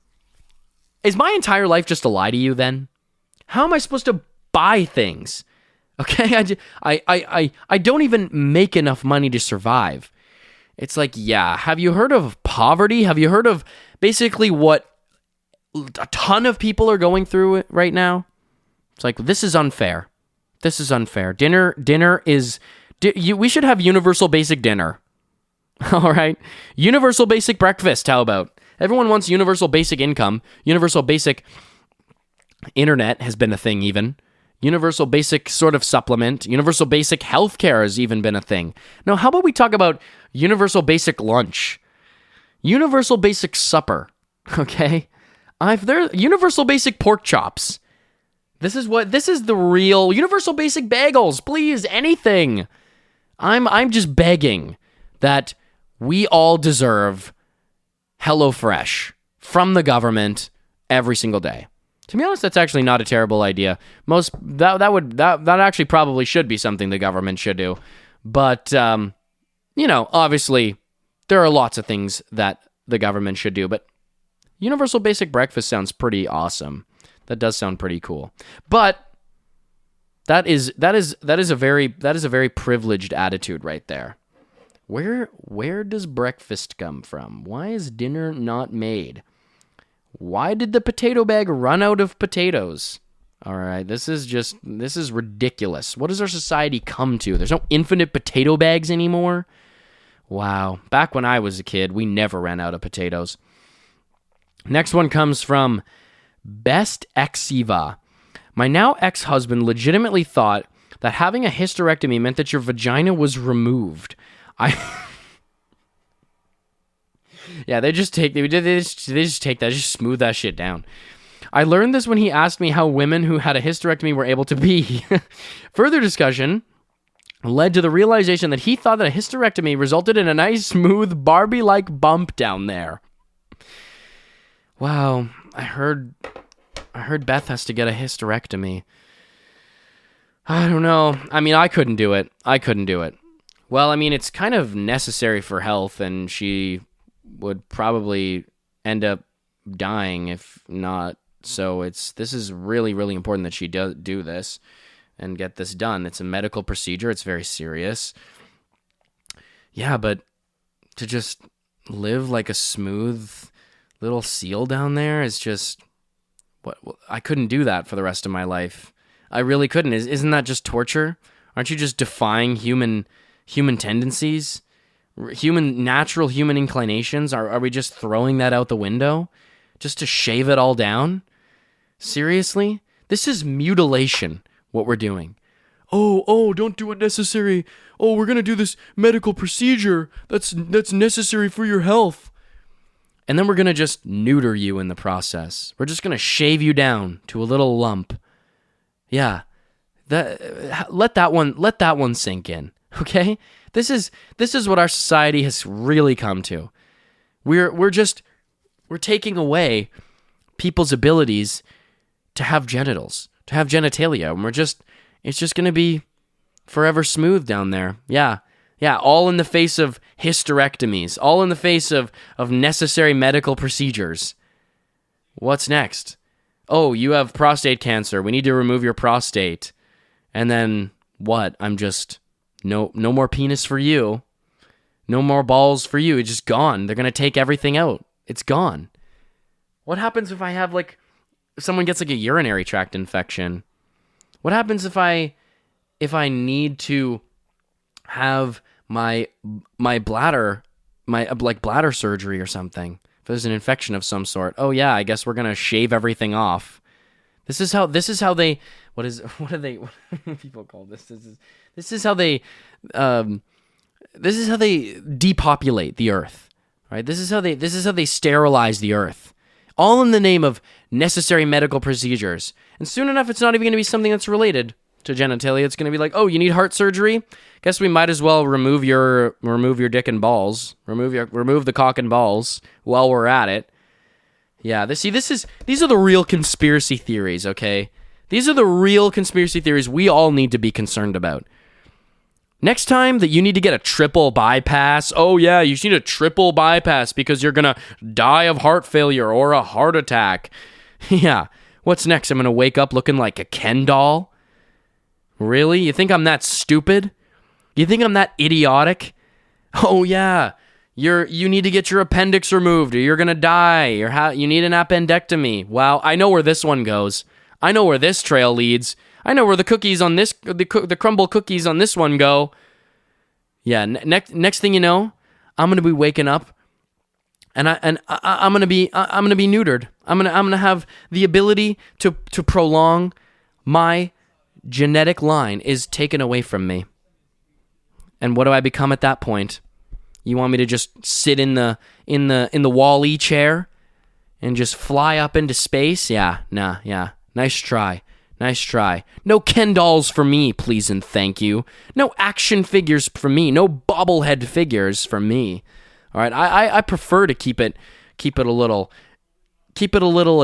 is my entire life just a lie to you then? How am I supposed to buy things? Okay, I don't even make enough money to survive. It's like, yeah, have you heard of poverty? Have you heard of basically what a ton of people are going through right now? It's like, this is unfair. This is unfair. Dinner is... we should have universal basic dinner. All right? Universal basic breakfast, how about? Everyone wants universal basic income. Universal basic internet has been a thing even. Universal basic sort of supplement. Universal basic healthcare has even been a thing. Now, how about we talk about universal basic lunch? Universal basic supper. Okay? Universal basic pork chops. This is the real universal basic bagels, please, anything. I'm just begging that we all deserve HelloFresh from the government every single day. To be honest, that's actually not a terrible idea. That actually probably should be something the government should do. But obviously there are lots of things that the government should do, but universal basic breakfast sounds pretty awesome. That does sound pretty cool. But that is a very privileged attitude right there. Where does breakfast come from? Why is dinner not made? Why did the potato bag run out of potatoes? All right, this is ridiculous. What does our society come to? There's no infinite potato bags anymore. Wow. Back when I was a kid, we never ran out of potatoes. Next one comes from Best Exiva. My now ex-husband legitimately thought that having a hysterectomy meant that your vagina was removed. Yeah, they just take that, just smooth that shit down. I learned this when he asked me how women who had a hysterectomy were able to be. Further discussion led to the realization that he thought that a hysterectomy resulted in a nice, smooth, Barbie-like bump down there. Wow, I heard Beth has to get a hysterectomy. I don't know. I mean, I couldn't do it. Well, I mean, it's kind of necessary for health, and she would probably end up dying if not So this is really, really important that she do this and get this done. It's a medical procedure. It's very serious. Yeah, but to just live like a smooth little seal down there is just what I couldn't do that for the rest of my life. I really couldn't. Isn't that just torture? Aren't you just defying human tendencies? Natural human inclinations? Are we just throwing that out the window just to shave it all down? Seriously? This is mutilation, what we're doing. Oh, don't do unnecessary. Oh, we're going to do this medical procedure that's necessary for your health. And then we're going to just neuter you in the process. We're just going to shave you down to a little lump. Yeah. Let that one sink in, okay? This is what our society has really come to. We're taking away people's abilities to have genitals, to have genitalia, and it's just going to be forever smooth down there. Yeah, all in the face of hysterectomies, all in the face of necessary medical procedures. What's next? Oh, you have prostate cancer. We need to remove your prostate. And then what? I'm just, no more penis for you. No more balls for you. It's just gone. They're going to take everything out. It's gone. What happens if I have if someone gets a urinary tract infection? What happens if I need to have my bladder, bladder surgery or something? If there's an infection of some sort, oh yeah, I guess we're gonna shave everything off. This is how they what do people call this? This is how they depopulate the earth, right? This is how they sterilize the earth, all in the name of necessary medical procedures. And soon enough, it's not even going to be something that's related to genitalia. It's going to be like, oh, you need heart surgery? Guess we might as well remove your dick and balls, remove the cock and balls while we're at it. Yeah, these are the real conspiracy theories, okay? These are the real conspiracy theories we all need to be concerned about. Next time that you need to get a triple bypass, oh yeah, you need a triple bypass because you're going to die of heart failure or a heart attack. Yeah, what's next? I'm going to wake up looking like a Ken doll? Really? You think I'm that stupid? You think I'm that idiotic? Oh yeah, you need to get your appendix removed or you're going to die. You need an appendectomy. Wow, I know where this one goes. I know where this trail leads. I know where the cookies on this, the crumble cookies on this one go. Yeah, next thing you know, I'm gonna be waking up, and I'm gonna be neutered. I'm gonna have the ability to prolong my genetic line is taken away from me. And what do I become at that point? You want me to just sit in the Wall-E chair and just fly up into space? Yeah. Nice try. No Ken dolls for me, please and thank you. No action figures for me. No bobblehead figures for me. All right, I prefer to keep it a little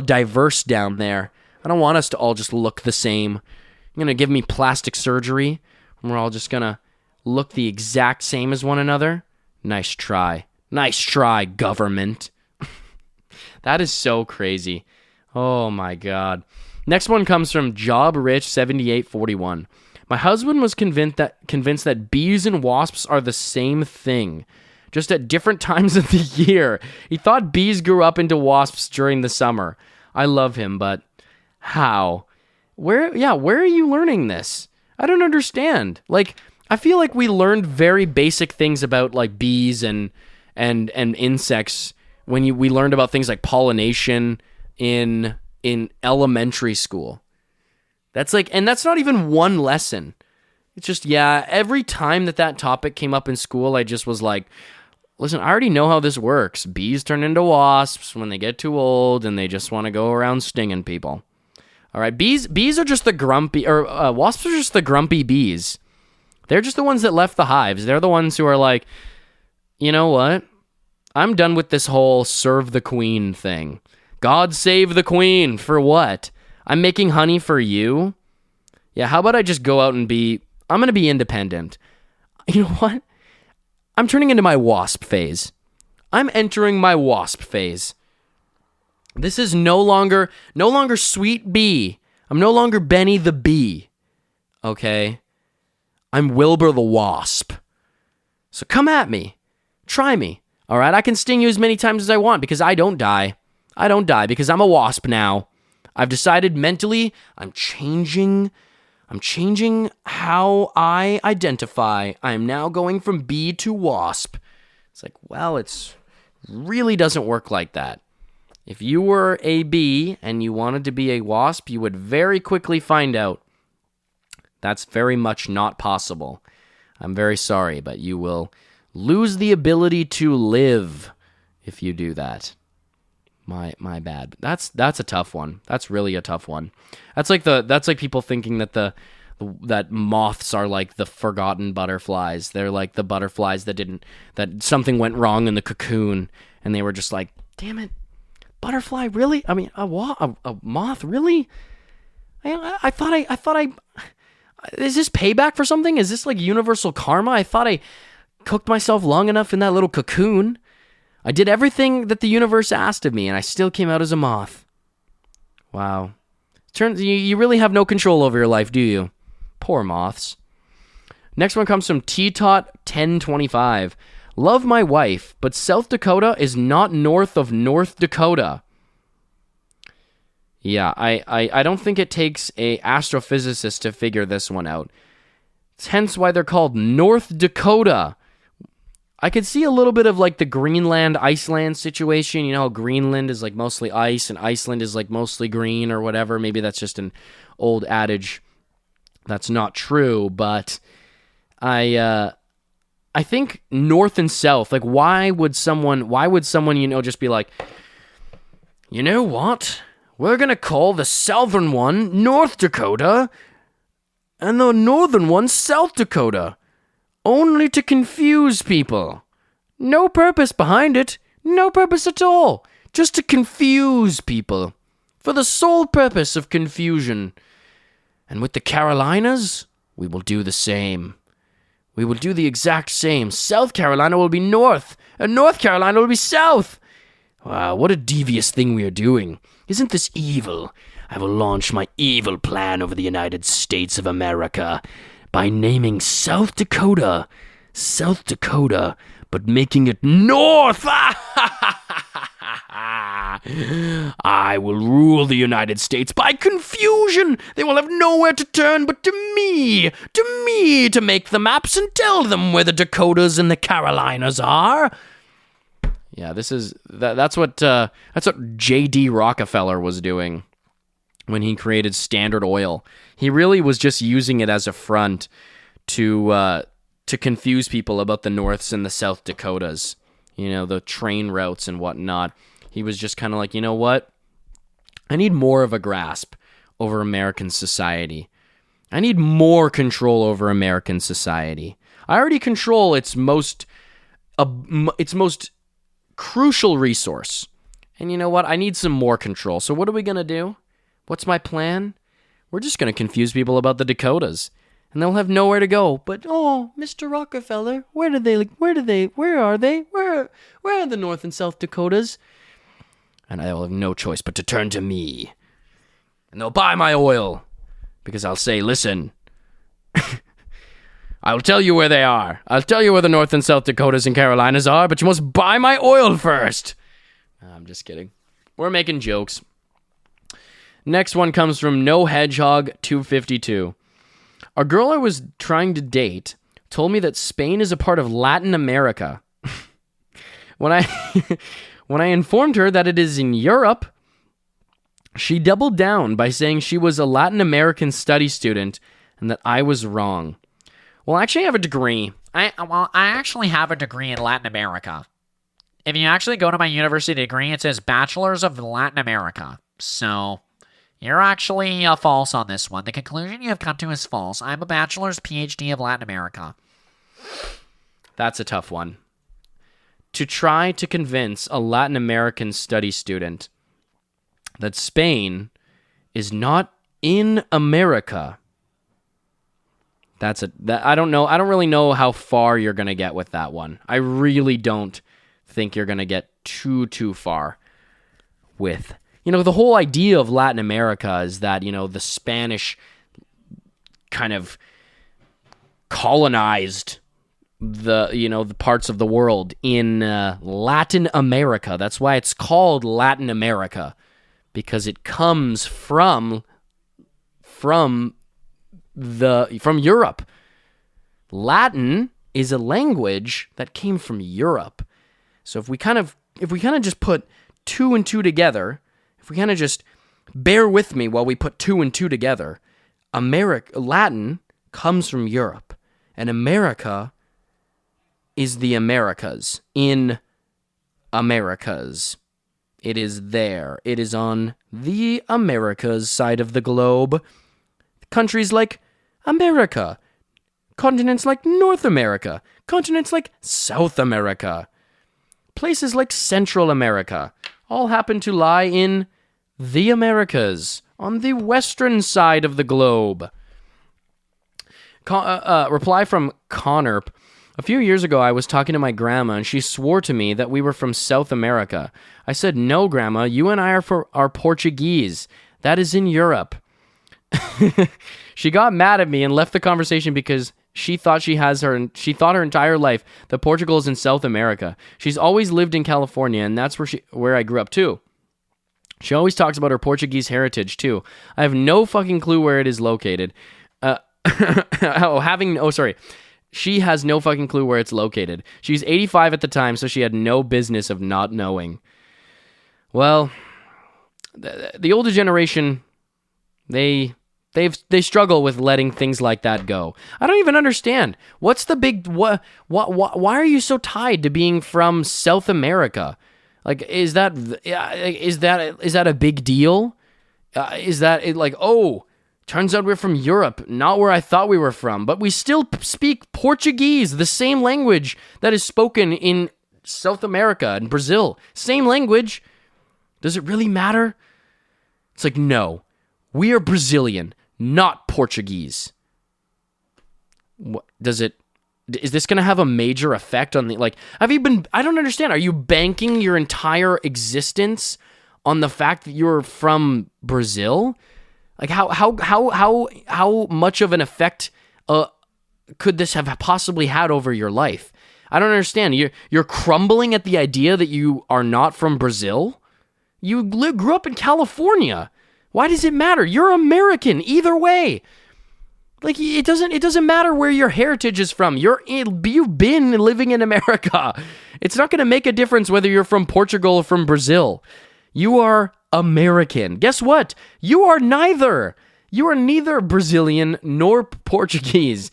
diverse down there. I don't want us to all just look the same. You're gonna give me plastic surgery, and we're all just gonna look the exact same as one another. Nice try, government. That is so crazy. Oh my God. Next one comes from JobRich7841. My husband was convinced that bees and wasps are the same thing, just at different times of the year. He thought bees grew up into wasps during the summer. I love him, but how? Where are you learning this? I don't understand. I feel like we learned very basic things about bees and insects when we learned about things like pollination in elementary school. And that's not even one lesson. It's just, every time that topic came up in school, I just was like, listen, I already know how this works. Bees turn into wasps when they get too old and they just want to go around stinging people. All right, bees are just the grumpy, or wasps are just the grumpy bees. They're just the ones that left the hives. They're the ones who are like, you know what? I'm done with this whole serve the queen thing. God save the queen. For what? I'm making honey for you? Yeah, how about I just go out and I'm going to be independent. You know what? I'm turning into my wasp phase. I'm entering my wasp phase. This is no longer Sweet Bee. I'm no longer Benny the Bee. Okay? I'm Wilbur the Wasp. So come at me. Try me. All right? I can sting you as many times as I want because I don't die. I don't die because I'm a wasp now. I've decided mentally I'm changing how I identify. I am now going from bee to wasp. It's like, well, it's really doesn't work like that. If you were a bee and you wanted to be a wasp, you would very quickly find out that's very much not possible. I'm very sorry, but you will lose the ability to live if you do that. My bad. That's a tough one. That's really a tough one. That's like people thinking that that moths are like the forgotten butterflies. They're like the butterflies that something went wrong in the cocoon and they were just like, damn it, butterfly, really? I mean, a moth, really? I thought is this payback for something? Is this like universal karma? I thought I cooked myself long enough in that little cocoon. I did everything that the universe asked of me, and I still came out as a moth. Wow. Turns you really have no control over your life, do you? Poor moths. Next one comes from T-Tot 1025. Love my wife, but South Dakota is not north of North Dakota. Yeah, I don't think it takes a astrophysicist to figure this one out. It's hence why they're called North Dakota. I could see a little bit of like the Greenland, Iceland situation. You know how Greenland is like mostly ice and Iceland is like mostly green or whatever. Maybe that's just an old adage. That's not true, but I think north and south, like why would someone, just be like, you know what? We're going to call the southern one North Dakota and the northern one South Dakota. Only to confuse people. No purpose behind it. No purpose at all. Just to confuse people. For the sole purpose of confusion. And with the Carolinas, we will do the same. We will do the exact same. South Carolina will be north, and North Carolina will be south. Wow, what a devious thing we are doing. Isn't this evil? I will launch my evil plan over the United States of America by naming South Dakota, but making it North. I will rule the United States by confusion. They will have nowhere to turn but to me to make the maps and tell them where the Dakotas and the Carolinas are. Yeah, that's what J.D. Rockefeller was doing when he created Standard Oil. He really was just using it as a front to confuse people about the Norths and the South Dakotas. You know, the train routes and whatnot. He was just kind of like, you know what? I need more of a grasp over American society. I need more control over American society. I already control its most crucial resource. And you know what? I need some more control. So what are we going to do? What's my plan? We're just going to confuse people about the Dakotas. And they'll have nowhere to go. But, oh, Mr. Rockefeller, where are they? Where are the North and South Dakotas? And I will have no choice but to turn to me. And they'll buy my oil. Because I'll say, listen, I'll tell you where they are. I'll tell you where the North and South Dakotas and Carolinas are, but you must buy my oil first. I'm just kidding. We're making jokes. Next one comes from No Hedgehog 252. A girl I was trying to date told me that Spain is a part of Latin America. When I informed her that it is in Europe, she doubled down by saying she was a Latin American study student and that I was wrong. Well, I actually have a degree. I actually have a degree in Latin America. If you actually go to my university degree, it says Bachelors of Latin America. So, you're actually false on this one. The conclusion you have come to is false. I'm a bachelor's PhD of Latin America. That's a tough one. To try to convince a Latin American study student that Spain is not in America. I don't know. I don't really know how far you're going to get with that one. I really don't think you're going to get too far with the whole idea of Latin America is that, the Spanish kind of colonized the parts of the world in Latin America. That's why it's called Latin America, because it comes from Europe. Latin is a language that came from Europe. So if we kind of just put two and two together, if we kind of just bear with me while we put two and two together, Latin comes from Europe, and America is the Americas. In Americas. It is there. It is on the Americas side of the globe. Countries like America. Continents like North America. Continents like South America. Places like Central America all happen to lie in the Americas, on the western side of the globe. Reply from Connor. A few years ago, I was talking to my grandma, and she swore to me that we were from South America. I said, "No, Grandma, you and I are Portuguese. That is in Europe." She got mad at me and left the conversation because she thought her entire life that Portugal is in South America. She's always lived in California, and that's where I grew up too. She always talks about her Portuguese heritage too. I have no fucking clue where it is located. She has no fucking clue where it's located. She's 85 at the time, so she had no business of not knowing. Well, the older generation, they struggle with letting things like that go. I don't even understand. What's the big why are you so tied to being from South America? Like, is that a big deal? Is that like, oh, turns out we're from Europe, not where I thought we were from, but we still speak Portuguese, the same language that is spoken in South America and Brazil. Same language. Does it really matter? It's like, no, we are Brazilian, not Portuguese. What does it? Is this going to have a major effect on the, like, I don't understand. Are you banking your entire existence on the fact that you're from Brazil? Like, how much of an effect could this have possibly had over your life? I don't understand. You're crumbling at the idea that you are not from Brazil? You grew up in California. Why does it matter? You're American either way. Like, it doesn't matter where your heritage is from. You've been living in America. It's not going to make a difference whether you're from Portugal or from Brazil. You are American. Guess what? You are neither. You are neither Brazilian nor Portuguese.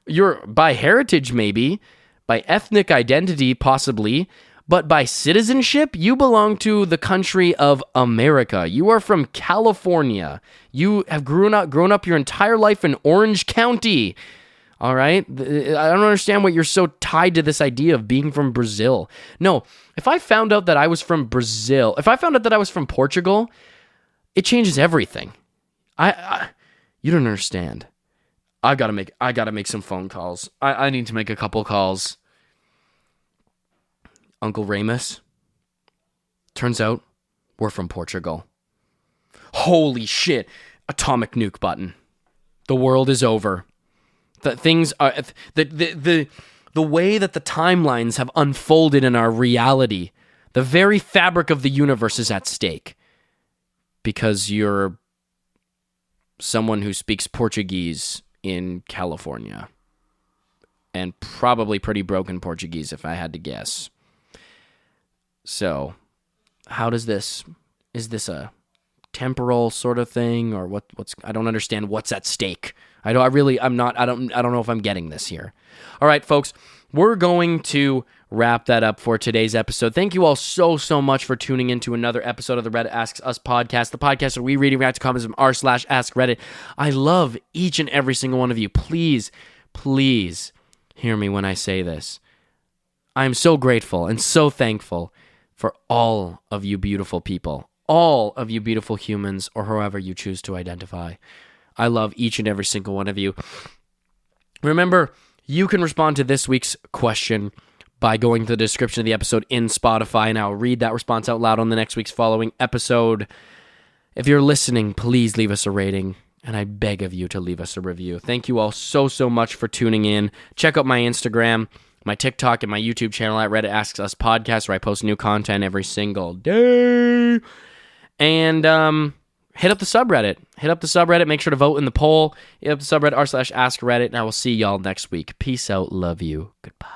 You're by heritage, maybe, by ethnic identity, possibly, but by citizenship, you belong to the country of America. You are from California. You have grown up your entire life in Orange County. All right? I don't understand why you're so tied to this idea of being from Brazil. No, if I found out that I was from Brazil, if I found out that I was from Portugal, it changes everything. You don't understand. I gotta make some phone calls. I need to make a couple calls. Uncle Remus, turns out we're from Portugal. Holy shit. Atomic nuke button. The world is over. The things are the way that the timelines have unfolded in our reality, the very fabric of the universe is at stake because you're someone who speaks Portuguese in California, and probably pretty broken Portuguese if I had to guess. So, how does this? Is this a temporal sort of thing, or what's? I don't understand what's at stake. I don't know if I'm getting this here. All right, folks, we're going to wrap that up for today's episode. Thank you all so much for tuning in to another episode of the Reddit Asks Us podcast, the podcast where we read and react to comments from r/AskReddit. I love each and every single one of you. Please hear me when I say this. I'm so grateful and so thankful for all of you beautiful people, all of you beautiful humans, or however you choose to identify. I love each and every single one of you. Remember, you can respond to this week's question by going to the description of the episode in Spotify, and I'll read that response out loud on the next week's following episode. If you're listening, please leave us a rating, and I beg of you to leave us a review. Thank you all so much for tuning in. Check out my Instagram, my TikTok, and my YouTube channel at Reddit Asks Us Podcast, where I post new content every single day. And hit up the subreddit. Make sure to vote in the poll. Hit up the subreddit r/Askreddit, and I will see y'all next week. Peace out. Love you. Goodbye.